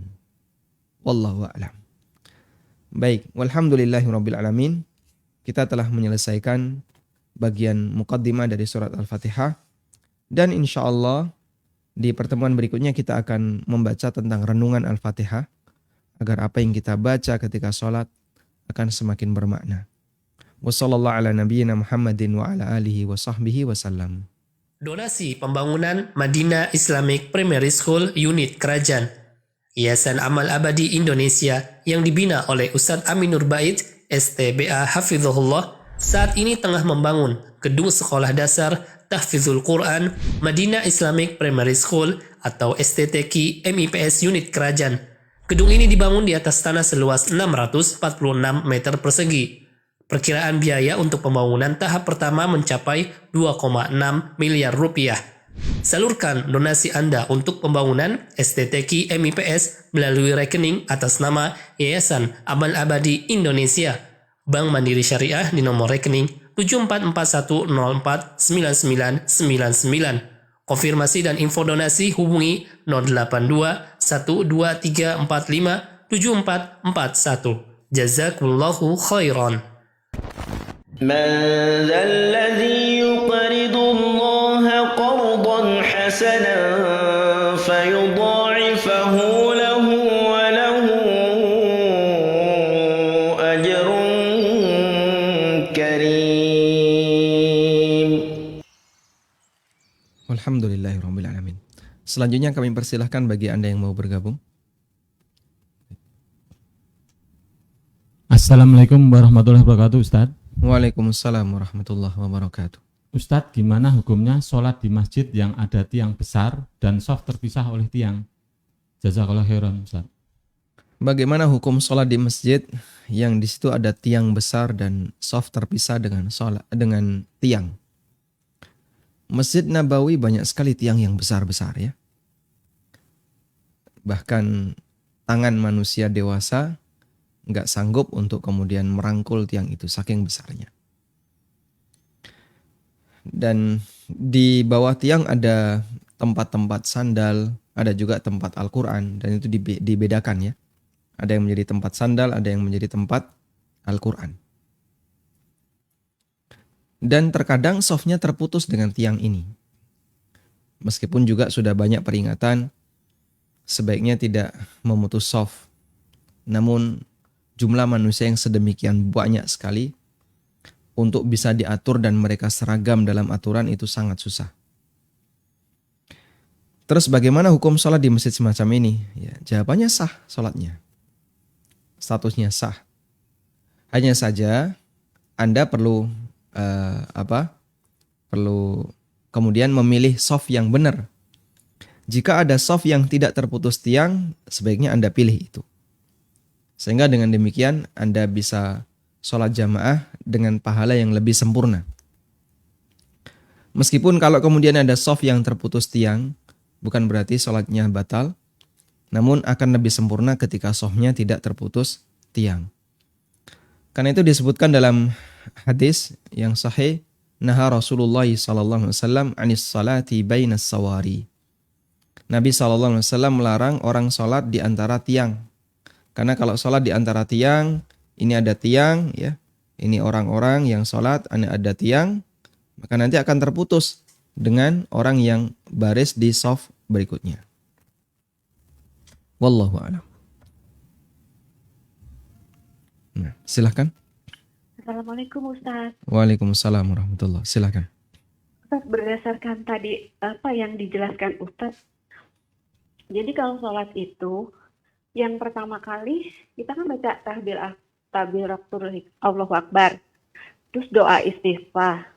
Wallahu a'lam. Baik, walhamdulillahirabbil alamin. Kita telah menyelesaikan bagian muqaddimah dari surat Al-Fatihah. Dan insya Allah di pertemuan berikutnya kita akan membaca tentang renungan Al-Fatihah. Agar apa yang kita baca ketika sholat akan semakin bermakna. Wassallallahu ala nabiyyina Muhammadin wa ala alihi wa sahbihi wasallam. Donasi pembangunan Madinah Islamic Primary School Unit Kerajaan Yayasan Amal Abadi Indonesia yang dibina oleh Ustadz Aminur Bait STBA Hafizahullah saat ini tengah membangun gedung sekolah dasar Tahfizul Quran Madinah Islamic Primary School atau STTQ MIPS Unit Kerajaan. Gedung ini dibangun di atas tanah seluas 646 meter persegi. Perkiraan biaya untuk pembangunan tahap pertama mencapai 2,6 miliar rupiah. Salurkan donasi Anda untuk pembangunan STTQ MIPS melalui rekening atas nama Yayasan Amal Abadi Indonesia, Bank Mandiri Syariah di nomor rekening 7441049999. Konfirmasi dan info donasi hubungi 082 12345 7441. Jazakumullahu khairan. من ذا الذي يقرض الله قرضا حسنا فيضاعفه له وله أجر كريم. Alhamdulillahirrahmanirrahim. Selanjutnya kami persilahkan bagi Anda yang mau bergabung. Assalamualaikum warahmatullahi wabarakatuh, Ustadz. Waalaikumsalam warahmatullahi wabarakatuh. Ustadz, gimana hukumnya sholat di masjid yang ada tiang besar dan soft terpisah oleh tiang? Jazakallahu khairan, Ustadz. Bagaimana hukum sholat di masjid yang di situ ada tiang besar dan soft terpisah dengan tiang? Masjid Nabawi banyak sekali tiang yang besar-besar ya. Bahkan tangan manusia dewasa nggak sanggup untuk kemudian merangkul tiang itu, saking besarnya. Dan di bawah tiang ada tempat-tempat sandal, ada juga tempat Al-Quran, dan itu dibedakan ya. Ada yang menjadi tempat sandal, ada yang menjadi tempat Al-Quran. Dan terkadang softnya terputus dengan tiang ini. Meskipun juga sudah banyak peringatan, sebaiknya tidak memutus soft. Namun jumlah manusia yang sedemikian banyak sekali untuk bisa diatur dan mereka seragam dalam aturan itu sangat susah. Terus bagaimana hukum sholat di masjid semacam ini? Ya, jawabannya sah sholatnya. Statusnya sah. Hanya saja Anda perlu perlu kemudian memilih soft yang benar. Jika ada soft yang tidak terputus tiang, sebaiknya Anda pilih itu. Sehingga dengan demikian Anda bisa sholat jamaah dengan pahala yang lebih sempurna. Meskipun kalau kemudian ada soft yang terputus tiang, bukan berarti sholatnya batal, namun akan lebih sempurna ketika softnya tidak terputus tiang. Karena itu disebutkan dalam hadis yang sahih, naha Rasulullah sallallahu alaihi wasallam anis salati bainas sawari. Nabi sallallahu alaihi wasallam melarang orang sholat di antara tiang. Karena kalau sholat di antara tiang, ini ada tiang, ya, ini orang-orang yang sholat, ada tiang, maka nanti akan terputus dengan orang yang baris di shaf berikutnya. Wallahu a'lam. Nah, silahkan. Assalamualaikum Ustaz. Waalaikumsalam warahmatullahi. Silahkan. Ustaz, berdasarkan tadi apa yang dijelaskan Ustaz, jadi kalau sholat itu yang pertama kali kita kan baca takbiratul Allahu Akbar, terus doa istighfar,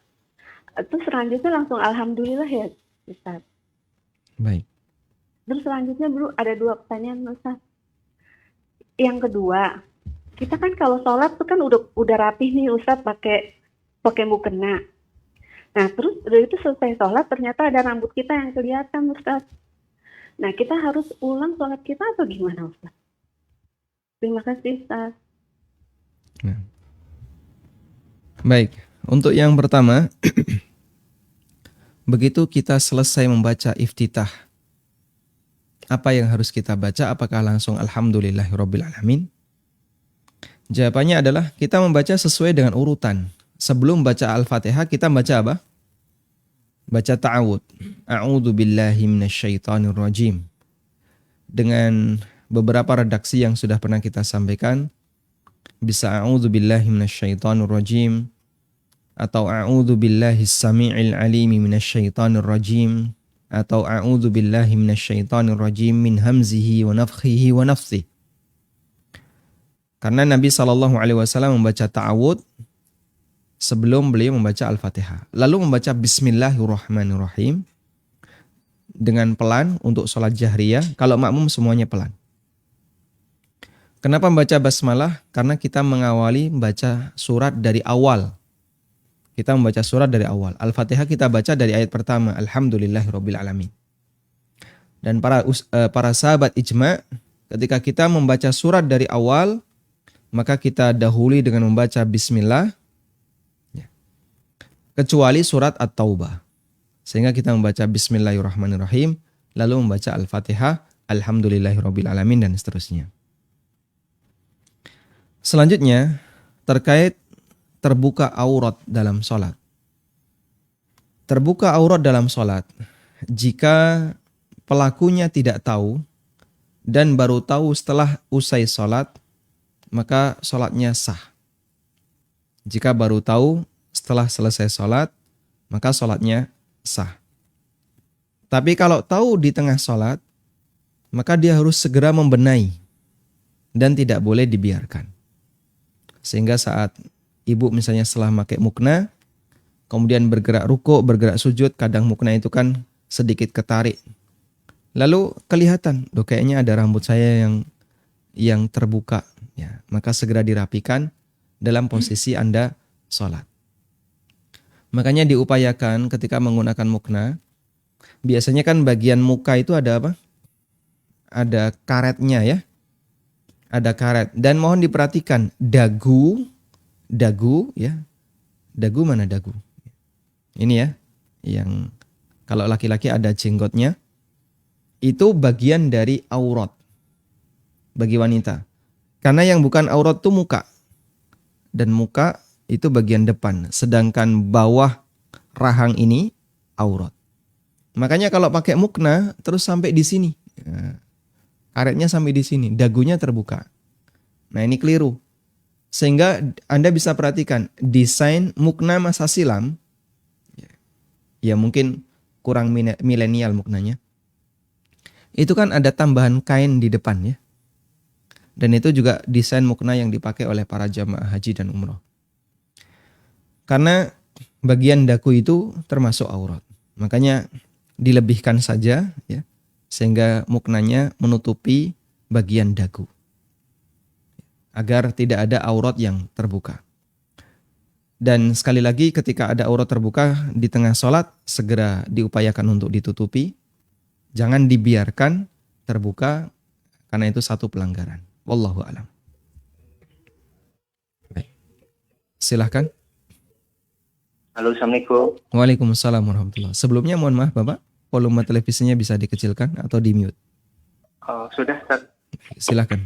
terus selanjutnya langsung alhamdulillah ya Ustaz. Baik. Terus selanjutnya dulu ada dua pertanyaan Ustaz. Yang kedua, kita kan kalau sholat tuh kan udah rapih nih Ustaz pakai mukena. Nah terus udah itu selesai sholat ternyata ada rambut kita yang kelihatan Ustaz. Nah kita harus ulang sholat kita atau gimana Ustaz? Terima kasih Ustaz. Nah. Baik, untuk yang pertama, begitu kita selesai membaca iftitah, apa yang harus kita baca? Apakah langsung alhamdulillahirabbil alamin? Jawabannya adalah kita membaca sesuai dengan urutan. Sebelum baca Al-Fatihah kita baca apa? Baca ta'awud. A'udzu billahi minasyaitonir rajim. Dengan beberapa redaksi yang sudah pernah kita sampaikan, bisa a'udzu billahi minasyaitonir rajim atau a'udzu billahis samii'il alimi minasyaitonir rajim atau a'udzu billahi minasyaitonir rajim min hamzihi wa nafthihi wa nafthihi. Karena Nabi SAW membaca ta'awud sebelum beliau membaca Al-Fatihah. Lalu membaca Bismillahirrahmanirrahim dengan pelan untuk sholat jahriyah. Kalau makmum semuanya pelan. Kenapa membaca basmalah? Karena kita mengawali membaca surat dari awal. Kita membaca surat dari awal. Al-Fatihah kita baca dari ayat pertama. Alhamdulillahirabbil alamin. Dan para sahabat ijma, ketika kita membaca surat dari awal, maka kita dahului dengan membaca bismillah, ya, kecuali surat At-Taubah. Sehingga kita membaca bismillahirrahmanirrahim, lalu membaca Al-Fatihah, alhamdulillahirabbil alamin, dan seterusnya. Selanjutnya, terkait terbuka aurat dalam sholat. Terbuka aurat dalam sholat, jika pelakunya tidak tahu dan baru tahu setelah usai sholat, maka sholatnya sah. Jika baru tahu setelah selesai sholat, maka sholatnya sah. Tapi kalau tahu di tengah sholat, maka dia harus segera membenahi dan tidak boleh dibiarkan. Sehingga saat ibu misalnya setelah pakai mukna, kemudian bergerak ruku, bergerak sujud, kadang mukna itu kan sedikit ketarik. Lalu kelihatan, kayaknya ada rambut saya yang terbuka. Ya, maka segera dirapikan dalam posisi Anda sholat. Makanya diupayakan ketika menggunakan mukna, biasanya kan bagian muka itu ada apa? Ada karetnya ya. Ada karet. Dan mohon diperhatikan, dagu ya. Dagu mana dagu? Ini ya, yang kalau laki-laki ada jenggotnya, itu bagian dari aurat bagi wanita. Karena yang bukan aurat itu muka. Dan muka itu bagian depan. Sedangkan bawah rahang ini aurat. Makanya kalau pakai mukna terus sampai di sini. Nah, karetnya sampai di sini. Dagunya terbuka. Nah ini keliru. Sehingga Anda bisa perhatikan desain mukna masa silam. Ya mungkin kurang milenial muknanya. Itu kan ada tambahan kain di depan ya. Dan itu juga desain mukna yang dipakai oleh para jamaah haji dan umroh. Karena bagian dagu itu termasuk aurat. Makanya dilebihkan saja ya, sehingga muknanya menutupi bagian dagu. Agar tidak ada aurat yang terbuka. Dan sekali lagi ketika ada aurat terbuka di tengah sholat, segera diupayakan untuk ditutupi. Jangan dibiarkan terbuka karena itu satu pelanggaran. Wallahu a'lam. Baik. Silahkan. Halo, Assalamualaikum. Waalaikumsalam warahmatullahi. Sebelumnya mohon maaf Bapak, volume televisinya bisa dikecilkan atau di mute. Sudah, Ustaz. Silahkan.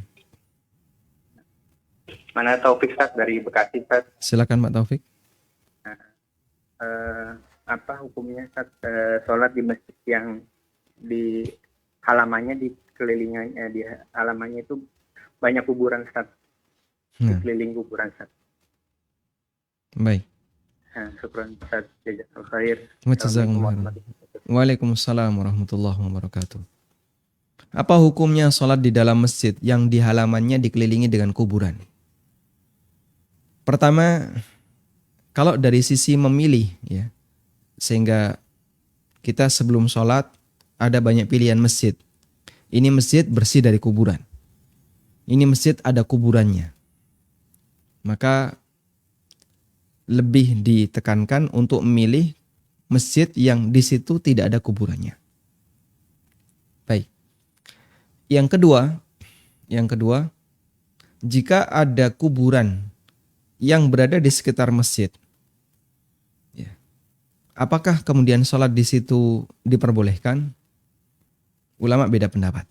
Mana Taufik, Ustaz, dari Bekasi, Ustaz. Silahkan Pak Taufik. Apa hukumnya, Ustaz, sholat di masjid yang di halamannya, di kelilingannya, di halamannya itu banyak kuburan, Ustaz. Di keliling kuburan, Ustaz. Baik. Syukran, Ustaz. Jazakallahu khair. Waalaikumsalam warahmatullahi wabarakatuh. Apa hukumnya sholat di dalam masjid yang di halamannya dikelilingi dengan kuburan? Pertama, kalau dari sisi memilih ya, sehingga kita sebelum sholat ada banyak pilihan masjid. Ini masjid bersih dari kuburan. Ini masjid ada kuburannya. Maka lebih ditekankan untuk memilih masjid yang di situ tidak ada kuburannya. Baik. Yang kedua, jika ada kuburan yang berada di sekitar masjid, ya, apakah kemudian sholat di situ diperbolehkan? Ulama beda pendapat.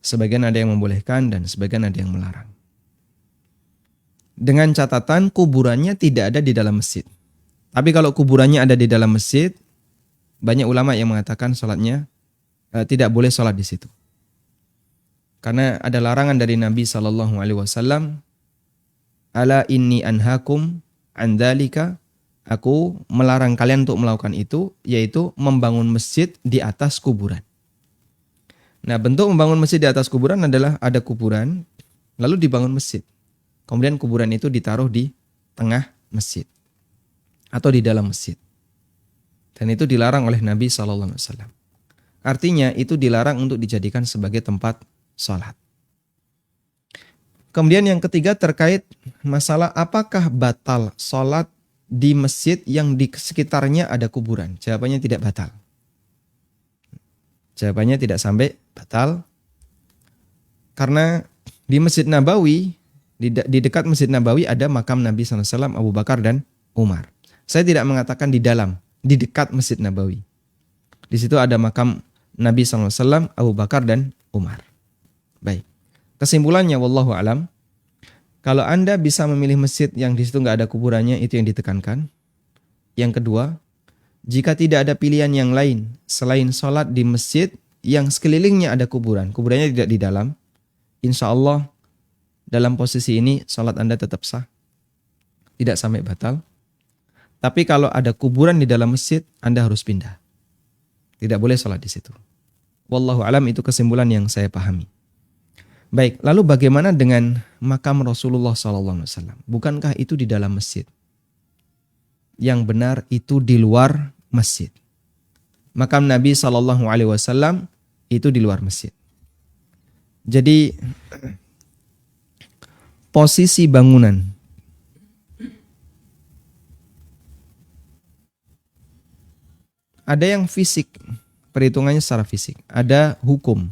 Sebagian ada yang membolehkan dan sebagian ada yang melarang. Dengan catatan kuburannya tidak ada di dalam masjid. Tapi kalau kuburannya ada di dalam masjid, banyak ulama yang mengatakan sholatnya tidak boleh sholat di situ. Karena ada larangan dari Nabi SAW, ala inni anhakum an dzalika, aku melarang kalian untuk melakukan itu, yaitu membangun masjid di atas kuburan. Nah, bentuk membangun masjid di atas kuburan adalah ada kuburan, lalu dibangun masjid. Kemudian kuburan itu ditaruh di tengah masjid atau di dalam masjid. Dan itu dilarang oleh Nabi SAW. Artinya itu dilarang untuk dijadikan sebagai tempat sholat. Kemudian yang ketiga terkait masalah apakah batal sholat di masjid yang di sekitarnya ada kuburan? Jawabannya tidak batal. Jawabannya tidak sampai batal. Karena di Masjid Nabawi, di dekat Masjid Nabawi ada makam Nabi SAW, Abu Bakar dan Umar. Saya tidak mengatakan di dalam, di dekat Masjid Nabawi. Di situ ada makam Nabi SAW, Abu Bakar dan Umar. Baik. Kesimpulannya, wallahu alam, kalau Anda bisa memilih masjid yang di situ nggak ada kuburannya, itu yang ditekankan. Yang kedua, jika tidak ada pilihan yang lain selain sholat di masjid yang sekelilingnya ada kuburan, kuburannya tidak di dalam, insya Allah dalam posisi ini sholat Anda tetap sah, tidak sampai batal. Tapi kalau ada kuburan di dalam masjid, Anda harus pindah. Tidak boleh sholat di situ. Wallahu alam, itu kesimpulan yang saya pahami. Baik, lalu bagaimana dengan makam Rasulullah SAW? Bukankah itu di dalam masjid? Yang benar itu di luar masjid. Makam Nabi SAW itu di luar masjid. Jadi posisi bangunan ada yang fisik, perhitungannya secara fisik, ada hukum.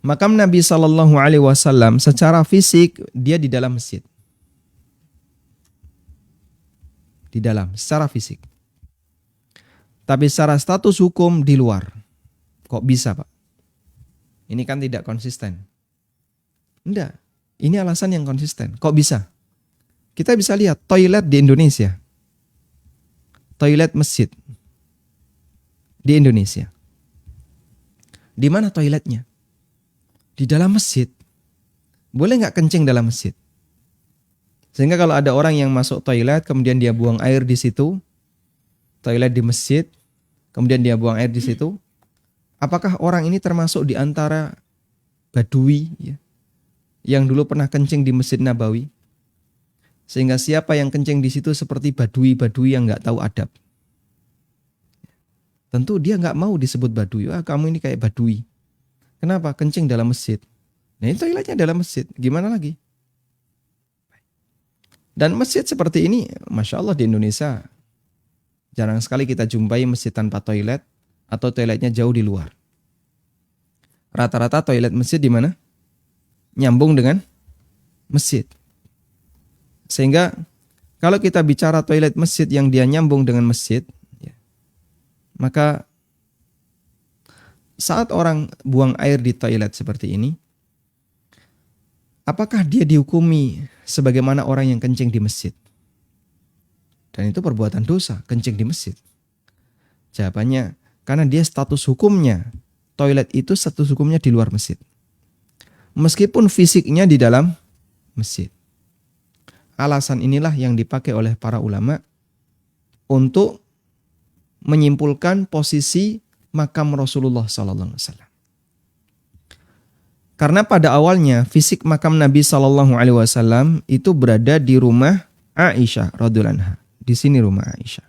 Makam Nabi SAW secara fisik dia di dalam masjid. Di dalam, secara fisik. Tapi secara status hukum di luar. Kok bisa, Pak? Ini kan tidak konsisten. Enggak, ini alasan yang konsisten. Kok bisa? Kita bisa lihat toilet di Indonesia. Toilet masjid di Indonesia. Di mana toiletnya? Di dalam masjid. Boleh nggak kencing dalam masjid? Sehingga kalau ada orang yang masuk toilet, kemudian dia buang air di situ, toilet di masjid, kemudian dia buang air di situ, apakah orang ini termasuk di antara Badui ya, yang dulu pernah kencing di Masjid Nabawi? Sehingga siapa yang kencing di situ seperti Badui yang nggak tahu adab. Tentu dia nggak mau disebut Badui. Wah, kamu ini kayak Badui. Kenapa? Kencing dalam masjid. Nah, ini toiletnya dalam masjid. Gimana lagi? Dan masjid seperti ini, Masya Allah di Indonesia, jarang sekali kita jumpai masjid tanpa toilet atau toiletnya jauh di luar. Rata-rata toilet masjid di mana? Nyambung dengan masjid. Sehingga kalau kita bicara toilet masjid yang dia nyambung dengan masjid, ya, maka saat orang buang air di toilet seperti ini, apakah dia dihukumi sebagaimana orang yang kencing di masjid? Dan itu perbuatan dosa, kencing di masjid. Jawabannya, karena dia status hukumnya, toilet itu status hukumnya di luar masjid. Meskipun fisiknya di dalam masjid. Alasan inilah yang dipakai oleh para ulama untuk menyimpulkan posisi makam Rasulullah SAW. Karena pada awalnya fisik makam Nabi SAW itu berada di rumah Aisyah radhiyallahu anha. Di sini rumah Aisyah.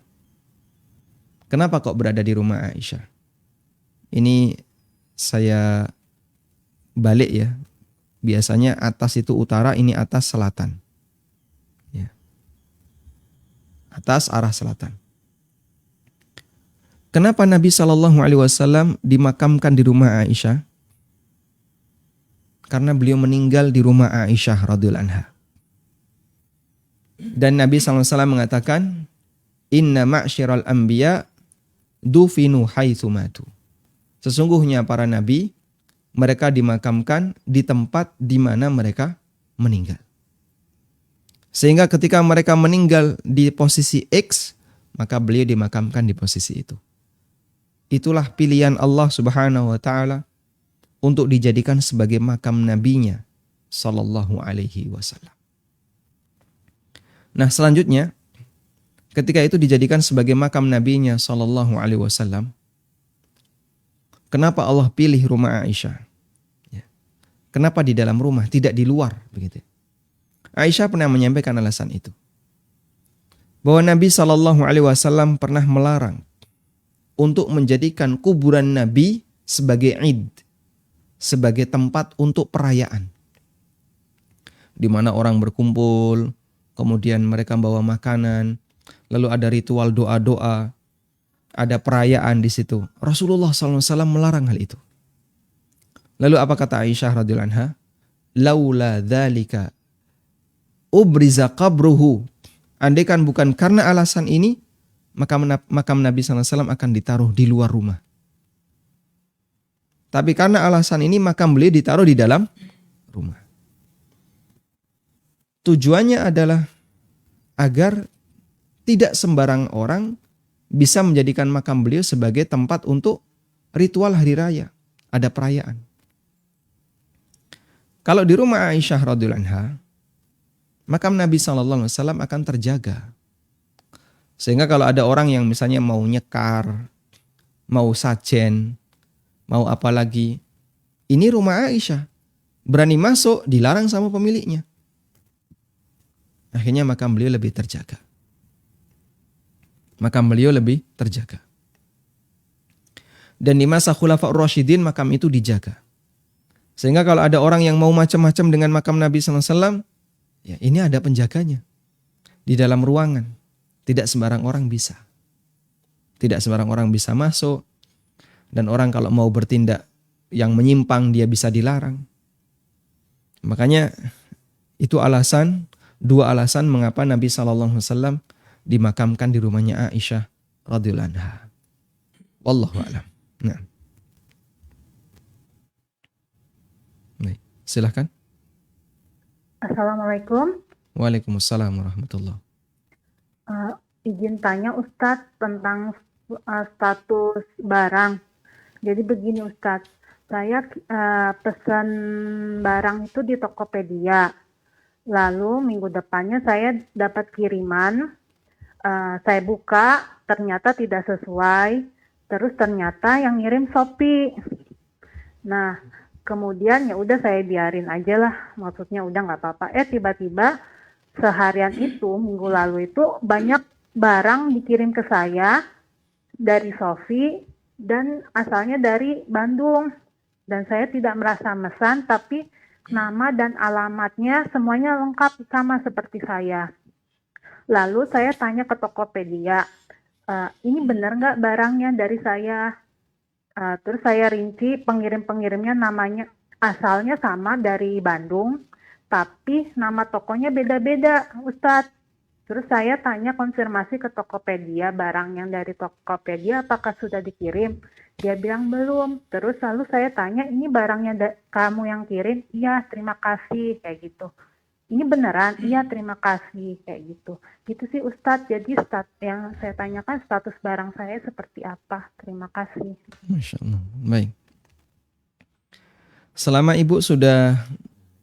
Kenapa kok berada di rumah Aisyah? Ini saya balik ya. Biasanya atas itu utara, ini atas selatan. Ya. Atas arah selatan. Kenapa Nabi SAW dimakamkan di rumah Aisyah? Karena beliau meninggal di rumah Aisyah radhiyallahu anha. Dan Nabi SAW mengatakan, Inna ma'syiral anbiya dufinu haitsu matu. Sesungguhnya para nabi, mereka dimakamkan di tempat di mana mereka meninggal. Sehingga ketika mereka meninggal di posisi X, maka beliau dimakamkan di posisi itu. Itulah pilihan Allah Subhanahu wa taala untuk dijadikan sebagai makam nabinya sallallahu alaihi wasallam. Nah, selanjutnya ketika itu dijadikan sebagai makam nabinya sallallahu alaihi wasallam, kenapa Allah pilih rumah Aisyah? Ya. Kenapa di dalam rumah, tidak di luar begitu? Aisyah pernah menyampaikan alasan itu. Bahwa Nabi sallallahu alaihi wasallam pernah melarang untuk menjadikan kuburan Nabi sebagai id, sebagai tempat untuk perayaan. di mana orang berkumpul, kemudian mereka bawa makanan, lalu ada ritual doa-doa, ada perayaan di situ. Rasulullah SAW melarang hal itu. Lalu apa kata Aisyah radhiyallahu anha? Laula dzalika ubriza qabruhu. Andaikan bukan karena alasan ini, makam Nabi SAW akan ditaruh di luar rumah. Tapi karena alasan ini, makam beliau ditaruh di dalam rumah. Tujuannya adalah agar tidak sembarang orang bisa menjadikan makam beliau sebagai tempat untuk ritual hari raya. Ada perayaan. Kalau di rumah Aisyah radhiyallahu anha, makam Nabi SAW akan terjaga. Sehingga kalau ada orang yang misalnya mau nyekar, mau sajen, mau apa lagi, ini rumah Aisyah, berani masuk, dilarang sama pemiliknya. Akhirnya makam beliau lebih terjaga. Makam beliau lebih terjaga. Dan di masa Khulafaur Rasyidin makam itu dijaga. Sehingga kalau ada orang yang mau macam-macam dengan makam Nabi SAW, ya ini ada penjaganya. Di dalam ruangan. Tidak sembarang orang bisa. Tidak sembarang orang bisa masuk. Dan orang kalau mau bertindak yang menyimpang, dia bisa dilarang. Makanya itu dua alasan mengapa Nabi SAW dimakamkan di rumahnya Aisyah radhiyallahu anha. Wallahu a'lam. Nah. Baik, silakan. Assalamualaikum. Waalaikumsalam warahmatullahi. Izin tanya Ustadz tentang status barang. Jadi begini Ustadz, saya pesan barang itu di Tokopedia. Lalu minggu depannya saya dapat kiriman, saya buka ternyata tidak sesuai, terus ternyata yang ngirim Shopee. Nah kemudian ya udah saya biarin aja lah, maksudnya udah nggak apa-apa. Tiba-tiba seharian itu minggu lalu itu banyak barang dikirim ke saya dari Shopee dan asalnya dari Bandung. Dan saya tidak merasa mesan, tapi nama dan alamatnya semuanya lengkap sama seperti saya. Lalu saya tanya ke Tokopedia, ini benar nggak barangnya dari saya? Terus saya rinci pengirimnya namanya asalnya sama dari Bandung, tapi nama tokonya beda-beda, Ustadz. Terus saya tanya konfirmasi ke Tokopedia, barang yang dari Tokopedia apakah sudah dikirim? Dia bilang belum. Terus lalu saya tanya, ini barangnya kamu yang kirim? Iya, terima kasih, kayak gitu. Ini beneran? Iya, terima kasih, kayak gitu. Gitu sih Ustadz. Jadi yang saya tanyakan status barang saya seperti apa? Terima kasih. Masya Allah. Baik. Selama Ibu sudah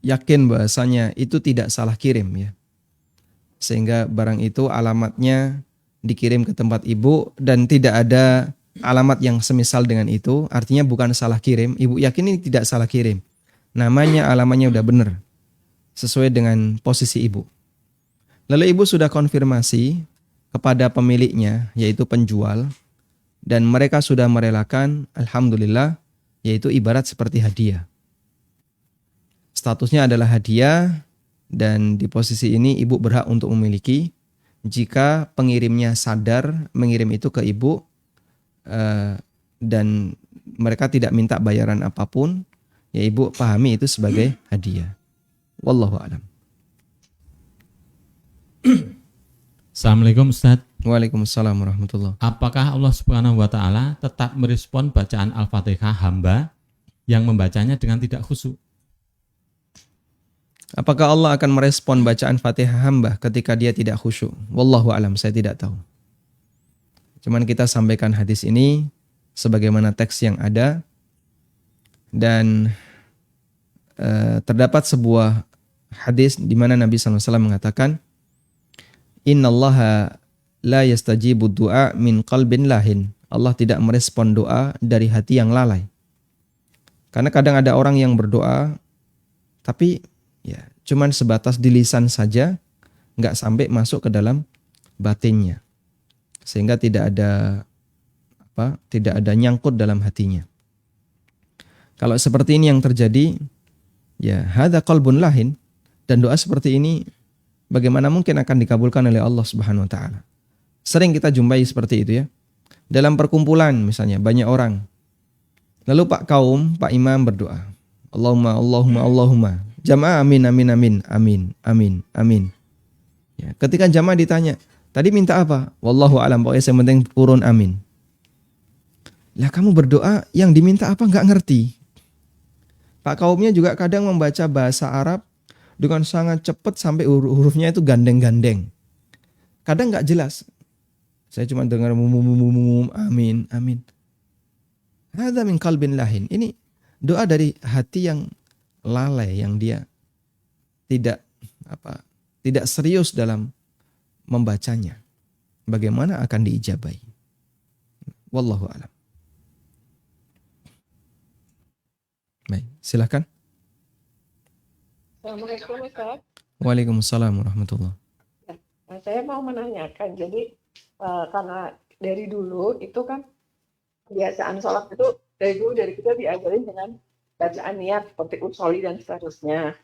yakin bahasanya itu tidak salah kirim ya, sehingga barang itu alamatnya dikirim ke tempat Ibu dan tidak ada alamat yang semisal dengan itu, artinya bukan salah kirim. Ibu yakin ini tidak salah kirim. Namanya, alamatnya udah benar, sesuai dengan posisi Ibu. Lalu Ibu sudah konfirmasi kepada pemiliknya, yaitu penjual, dan mereka sudah merelakan, alhamdulillah, yaitu ibarat seperti hadiah. Statusnya adalah hadiah, dan di posisi ini Ibu berhak untuk memiliki. Jika pengirimnya sadar mengirim itu ke Ibu, dan mereka tidak minta bayaran apapun, ya Ibu pahami itu sebagai hadiah. Wallahu a'lam. Assalamualaikum Ustaz. Waalaikumsalam warahmatullahi. Apakah Allah Subhanahu wa taala tetap merespon bacaan Al-Fatihah hamba yang membacanya dengan tidak khusyuk? Apakah Allah akan merespon bacaan Fatihah hamba ketika dia tidak khusyuk? Wallahu a'lam, saya tidak tahu. Cuman kita sampaikan hadis ini sebagaimana teks yang ada, dan terdapat sebuah hadis di mana Nabi SAW mengatakan, Innallaha la yastajibu du'a min qalbin lahin. Allah tidak merespon doa dari hati yang lalai. Karena kadang ada orang yang berdoa tapi ya cuman sebatas di lisan saja, nggak sampai masuk ke dalam batinnya, sehingga tidak ada nyangkut dalam hatinya. Kalau seperti ini yang terjadi, ya hadza qalbun lahin, Dan doa seperti ini bagaimana mungkin akan dikabulkan oleh Allah Subhanahu wa taala. Sering kita jumpai seperti itu ya. Dalam perkumpulan misalnya banyak orang. Lalu Pak Imam berdoa. Allahumma. Jamaah amin. Ya, ketika jamaah ditanya, tadi minta apa? Wallahu alam, pokoknya yang penting turun amin. Lah kamu berdoa yang diminta apa enggak ngerti. Pak Kaumnya juga kadang membaca bahasa Arab dengan sangat cepat sampai hurufnya itu gandeng-gandeng. Kadang enggak jelas. Saya cuma dengar amin. Hadza min qalbin lahin. Ini doa dari hati yang lalai, yang dia tidak serius dalam membacanya. Bagaimana akan diijabahi? Wallahu a'lam. Baik, silakan. Assalamualaikum Ustaz. Waalaikumsalam warahmatullahi. Saya mau menanyakan, jadi karena dari dulu itu kan kebiasaan sholat itu dari kita diajarin dengan bacaan niat seperti usholi dan seterusnya.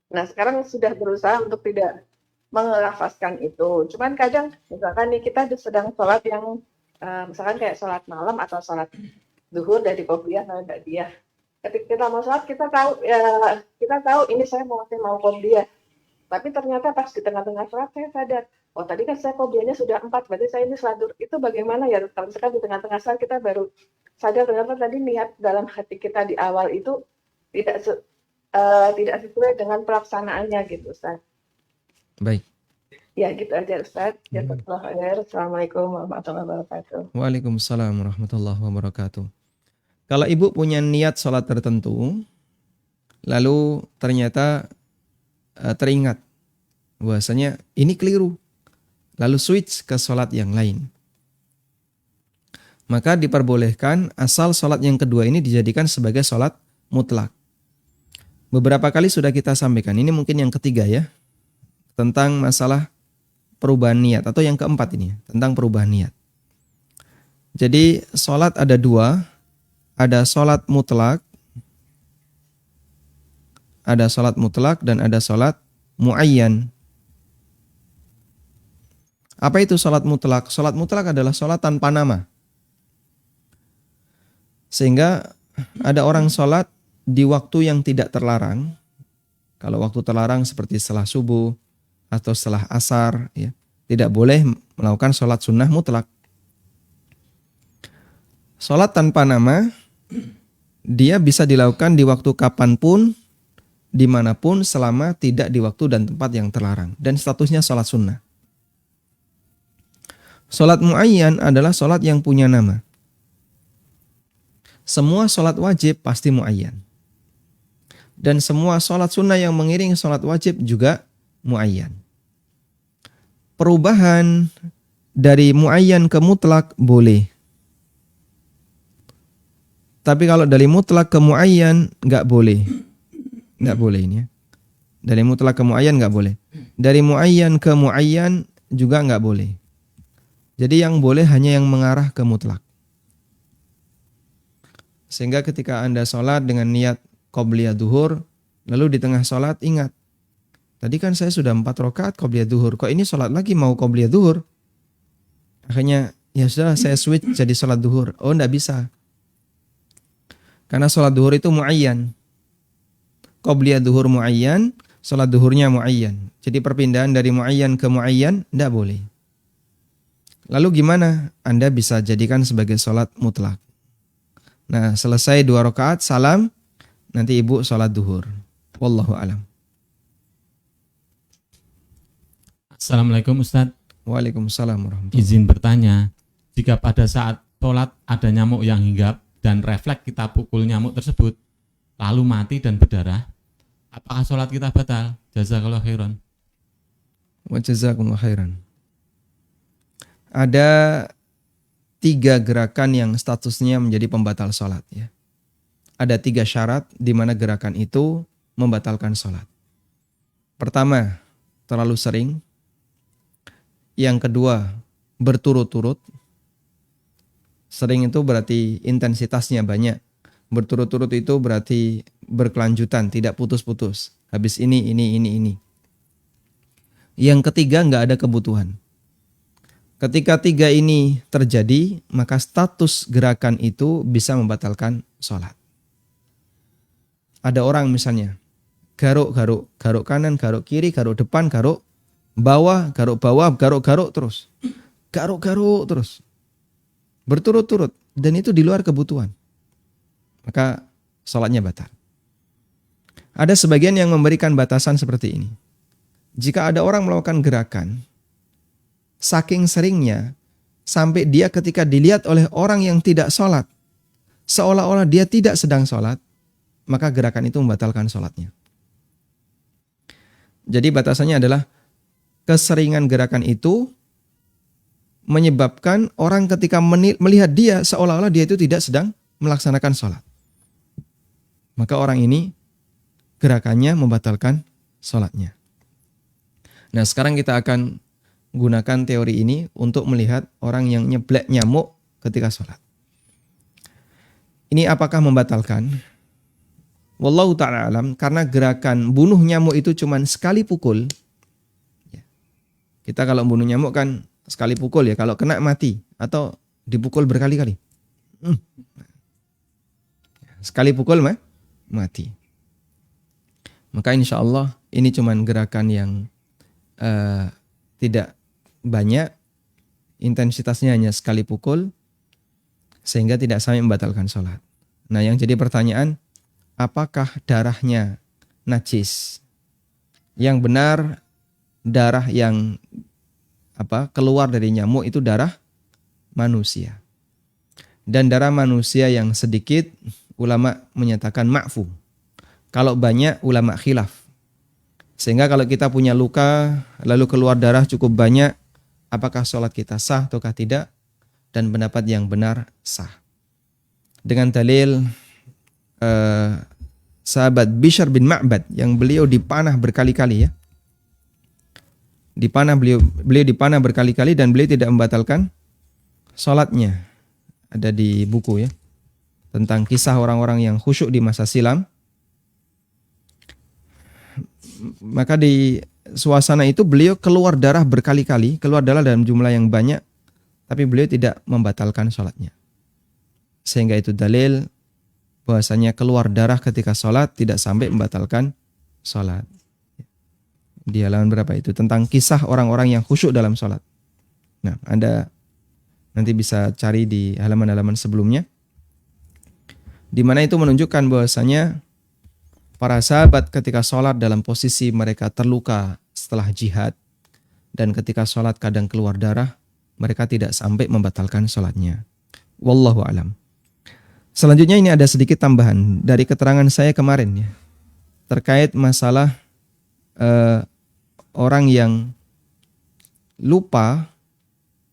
Nah sekarang sudah berusaha untuk tidak mengelafazkan itu. Cuman kadang misalkan nih kita sedang sholat yang misalkan kayak sholat malam atau sholat zuhur dari qobliyah atau ba'diyah. Ketika kita mau sholat kita tahu ini saya mau qobliyah. Tapi ternyata pas di tengah-tengah sholat saya sadar, oh tadi kan saya qobliyahnya sudah 4, berarti saya ini sholat zuhur. Itu bagaimana ya? Kalau misalkan di tengah-tengah sholat kita baru sadar ternyata tadi niat dalam hati kita di awal itu tidak sesuai dengan pelaksanaannya gitu Ustaz. Baik. Ya gitu aja Ustaz. Jazakallahu khair. Assalamualaikum warahmatullahi wabarakatuh. Waalaikumsalam warahmatullahi wabarakatuh. Kalau ibu punya niat sholat tertentu, lalu ternyata teringat bahwasanya ini keliru, lalu switch ke sholat yang lain, maka diperbolehkan asal sholat yang kedua ini dijadikan sebagai sholat mutlak. Beberapa kali sudah kita sampaikan, ini mungkin yang ketiga ya, tentang masalah perubahan niat, atau yang keempat ini, tentang perubahan niat. Jadi sholat ada dua, ada sholat mutlak dan ada sholat muayyan. Apa itu sholat mutlak? Sholat mutlak adalah sholat tanpa nama. Sehingga ada orang sholat di waktu yang tidak terlarang. Kalau waktu terlarang seperti setelah subuh atau setelah asar, ya, tidak boleh melakukan sholat sunnah mutlak. Sholat tanpa nama, dia bisa dilakukan di waktu kapanpun, dimanapun, selama tidak di waktu dan tempat yang terlarang. Dan statusnya sholat sunnah. Sholat muayyan adalah sholat yang punya nama. Semua sholat wajib pasti muayyan. Dan semua sholat sunnah yang mengiring sholat wajib juga muayyan. Perubahan dari muayyan ke mutlak boleh. Tapi kalau dari mutlak ke muayyan nggak boleh. Nggak boleh ini ya. Dari mutlak ke muayyan nggak boleh. Dari muayyan ke muayyan juga nggak boleh. Jadi yang boleh hanya yang mengarah ke mutlak. Sehingga ketika Anda sholat dengan niat qobliyah duhur, lalu di tengah sholat ingat, tadi kan saya sudah 4 rakaat qobliyah duhur, kok ini sholat lagi mau qobliyah duhur? Akhirnya ya sudah saya switch jadi sholat duhur. Oh enggak bisa. Karena sholat duhur itu muayyan. Qobliyah duhur muayyan, sholat duhurnya muayyan. Jadi perpindahan dari muayyan ke muayyan enggak boleh. Lalu gimana? Anda bisa jadikan sebagai sholat mutlak. Nah selesai 2 rakaat salam, nanti ibu sholat duhur. Wallahu alam. Assalamualaikum Ustaz. Waalaikumsalam warahmatullahi. Izin bertanya, jika pada saat sholat ada nyamuk yang hinggap dan refleks kita pukul nyamuk tersebut, lalu mati dan berdarah, apakah sholat kita batal? Jazakallahu khairan. Wa jazakumullahu khairan. Ada 3 gerakan yang statusnya menjadi pembatal sholat ya. Ada 3 syarat di mana gerakan itu membatalkan sholat. Pertama, terlalu sering. Yang kedua, berturut-turut. Sering itu berarti intensitasnya banyak. Berturut-turut itu berarti berkelanjutan, tidak putus-putus. Habis ini. Yang ketiga, nggak ada kebutuhan. Ketika tiga ini terjadi, maka status gerakan itu bisa membatalkan sholat. Ada orang misalnya, garuk kanan, garuk kiri, garuk depan, garuk bawah, garuk terus. Garuk terus. Berturut-turut. Dan itu di luar kebutuhan. Maka sholatnya batal. Ada sebagian yang memberikan batasan seperti ini. Jika ada orang melakukan gerakan, saking seringnya, sampai dia ketika dilihat oleh orang yang tidak sholat, seolah-olah dia tidak sedang sholat, maka gerakan itu membatalkan sholatnya. Jadi batasannya adalah keseringan gerakan itu menyebabkan orang ketika melihat dia, seolah-olah dia itu tidak sedang melaksanakan sholat. Maka orang ini gerakannya membatalkan sholatnya. Nah, sekarang kita akan gunakan teori ini untuk melihat orang yang nyeblek nyamuk ketika sholat. Ini apakah membatalkan? Wallahu ta'ala alam, karena gerakan bunuh nyamuk itu cuma sekali pukul. Kita kalau bunuh nyamuk kan sekali pukul ya, kalau kena mati atau dipukul berkali-kali. Sekali pukul mati. Maka insya Allah ini cuma gerakan yang tidak banyak, intensitasnya hanya sekali pukul, sehingga tidak sampai membatalkan sholat. Nah, yang jadi pertanyaan, apakah darahnya najis? Yang benar, darah yang keluar dari nyamuk itu darah manusia. Dan darah manusia yang sedikit, ulama menyatakan ma'fu. Kalau banyak, ulama khilaf. Sehingga kalau kita punya luka, lalu keluar darah cukup banyak, apakah sholat kita sah ataukah tidak? Dan pendapat yang benar sah. Dengan dalil sahabat Bishr bin Ma'bad yang beliau dipanah berkali-kali ya. Beliau dipanah berkali-kali dan beliau tidak membatalkan sholatnya. Ada di buku ya. Tentang kisah orang-orang yang khusyuk di masa silam. Maka di suasana itu beliau keluar darah berkali-kali, keluar darah dalam jumlah yang banyak, tapi beliau tidak membatalkan sholatnya. Sehingga itu dalil bahwasanya keluar darah ketika sholat tidak sampai membatalkan sholat. Di halaman berapa itu? Tentang kisah orang-orang yang khusyuk dalam sholat. Nah, Anda nanti bisa cari di halaman-halaman sebelumnya. Di mana itu menunjukkan bahwasanya para sahabat ketika sholat dalam posisi mereka terluka setelah jihad, dan ketika sholat kadang keluar darah, mereka tidak sampai membatalkan sholatnya. Wallahu alam. Selanjutnya ini ada sedikit tambahan dari keterangan saya kemarin ya, terkait masalah orang yang lupa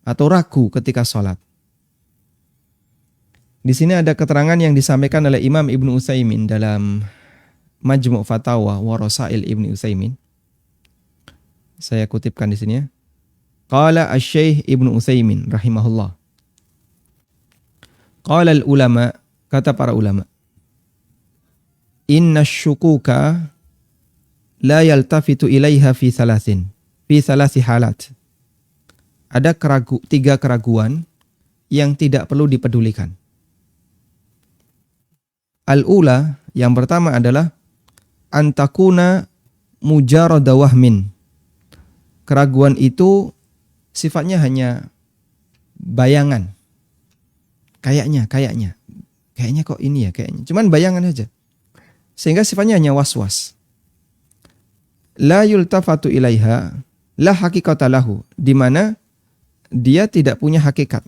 atau ragu ketika sholat. Di sini ada keterangan yang disampaikan oleh Imam Ibnu Utsaimin dalam Majmu' Fatawa wa Rasail Ibnu Utsaimin. Saya kutipkan di sini ya. Qala asy-Syaikh Ibnu Utsaimin rahimahullah. Qala al-ulama, kata para ulama, inna syukuka la yaltafitu ilaiha fi thalathi halat. Ada tiga keraguan yang tidak perlu dipedulikan. Al-ula, yang pertama adalah antakuna mujarada wahmin. Keraguan itu sifatnya hanya bayangan. Kayaknya kok ini ya, kayaknya. Cuman bayangan aja. Sehingga sifatnya hanya was-was. La yultafatu ilaiha la haqiqata lahu, di mana dia tidak punya hakikat.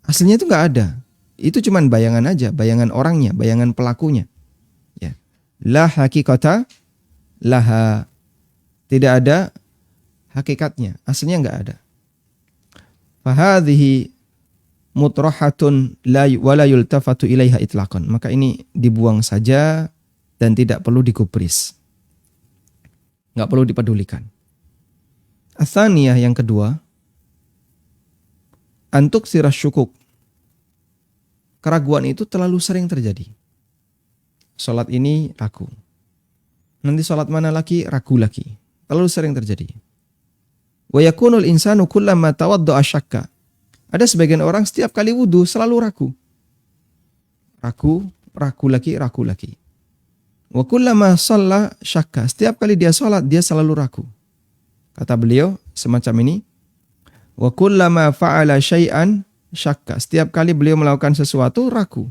Aslinya itu enggak ada. Itu cuman bayangan aja, bayangan orangnya, bayangan pelakunya. Ya. La haqiqata laha. Tidak ada hakikatnya, aslinya enggak ada. Fahadhihi mutrahatun wala yultafatu ilaiha itlaqan. Maka ini dibuang saja dan tidak perlu digubris. Enggak perlu dipedulikan. Atsaniyah, yang kedua, antuk sirah syukuk. Keraguan itu terlalu sering terjadi. sholat ini ragu. Nanti sholat mana lagi, ragu lagi. Terlalu sering terjadi. Wa yakunul insanu kullama tawadda'a syakka. Ada sebagian orang setiap kali wudu selalu ragu. Ragu lagi. Wa kullama shalla syakka. Setiap kali dia sholat, dia selalu ragu. Kata beliau semacam ini. Wa kullama fa'ala syai'an syakka. Setiap kali beliau melakukan sesuatu, ragu.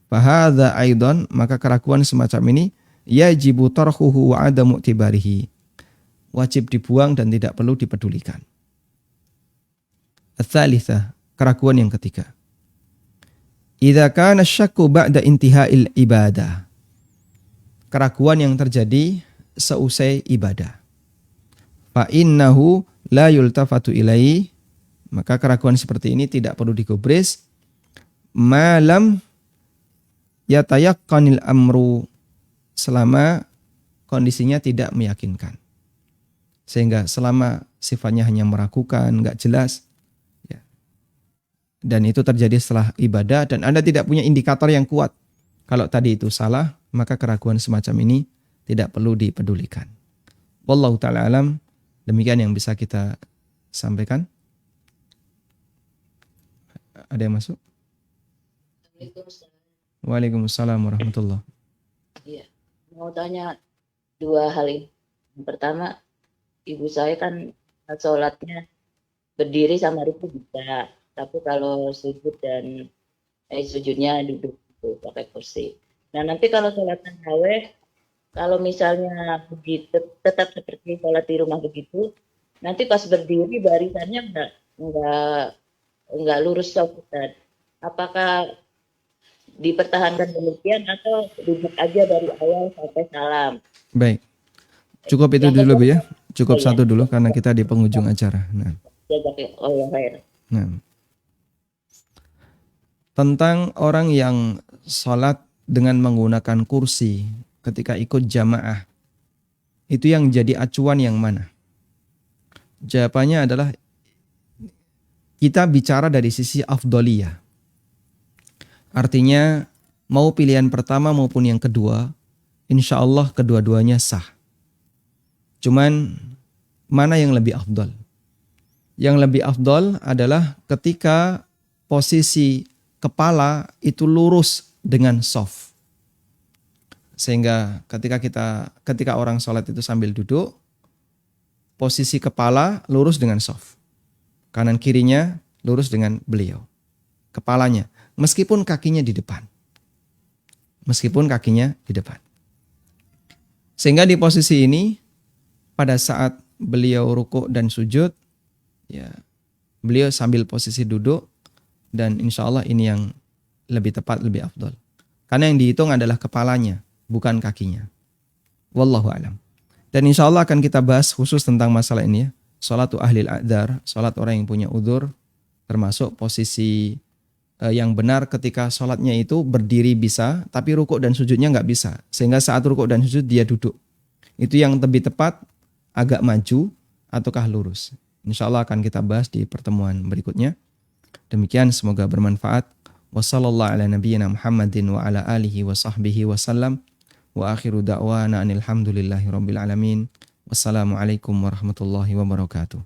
Fahadha aidan, maka keraguan semacam ini yajibu tarhuhu wa adamu tibarihi. Wajib dibuang dan tidak perlu dipedulikan. Ats-tsalitsah, keraguan yang ketiga. Idza kana syakku ba'da intiha'il ibadah. Keraguan yang terjadi seusai ibadah. Fa innahu la yultafatu ilaihi. Maka keraguan seperti ini tidak perlu digubris. Malam yatayaqqanil amru, selama kondisinya tidak meyakinkan. Sehingga selama sifatnya hanya meragukan, enggak jelas, ya. Dan itu terjadi setelah ibadah dan Anda tidak punya indikator yang kuat. Kalau tadi itu salah, maka keraguan semacam ini tidak perlu dipedulikan. Wallahu ta'ala alam, demikian yang bisa kita sampaikan. Ada yang masuk? Waalaikumsalam warahmatullahi. Iya, mau tanya dua hal ini. Yang pertama, ibu saya kan sholatnya berdiri sama ruku bisa, tapi kalau sujud dan sujudnya duduk gitu, pakai kursi. Nah nanti kalau sholat tarawih, kalau misalnya begitu tetap seperti sholat di rumah begitu, nanti pas berdiri barisannya enggak lurus Ustaz. Apakah dipertahankan demikian atau duduk aja dari awal sampai salam? Baik. Cukup itu dulu Bu ya. Cukup satu dulu karena kita di penghujung acara. Nah. Tentang orang yang sholat dengan menggunakan kursi ketika ikut jamaah. Itu yang jadi acuan yang mana? Jawabannya adalah kita bicara dari sisi afdoliyah. Artinya mau pilihan pertama maupun yang kedua, insya Allah kedua-duanya sah. Cuman mana yang lebih afdol? Yang lebih afdol adalah ketika posisi kepala itu lurus dengan soft. Sehingga ketika orang sholat itu sambil duduk, posisi kepala lurus dengan soft. Kanan kirinya lurus dengan beliau. Kepalanya, meskipun kakinya di depan. Sehingga di posisi ini, pada saat beliau rukuk dan sujud, ya beliau sambil posisi duduk, dan insya Allah ini yang lebih tepat, lebih afdol. Karena yang dihitung adalah kepalanya, bukan kakinya. Wallahu a'lam. Dan insya Allah akan kita bahas khusus tentang masalah ini ya. Sholatu ahlil a'dzar, sholat orang yang punya udzur, termasuk posisi yang benar ketika sholatnya itu berdiri bisa, tapi rukuk dan sujudnya nggak bisa. Sehingga saat rukuk dan sujud dia duduk. Itu yang lebih tepat, agak maju ataukah lurus. Insya Allah akan kita bahas di pertemuan berikutnya. Demikian, semoga bermanfaat. Wassallallahu ala nabiyyina Muhammadin wa ala alihi wa sahbihi wa sallam. Wa akhiru da'wana anilhamdulillahi rabbil alamin. Wassalamualaikum warahmatullahi wabarakatuh.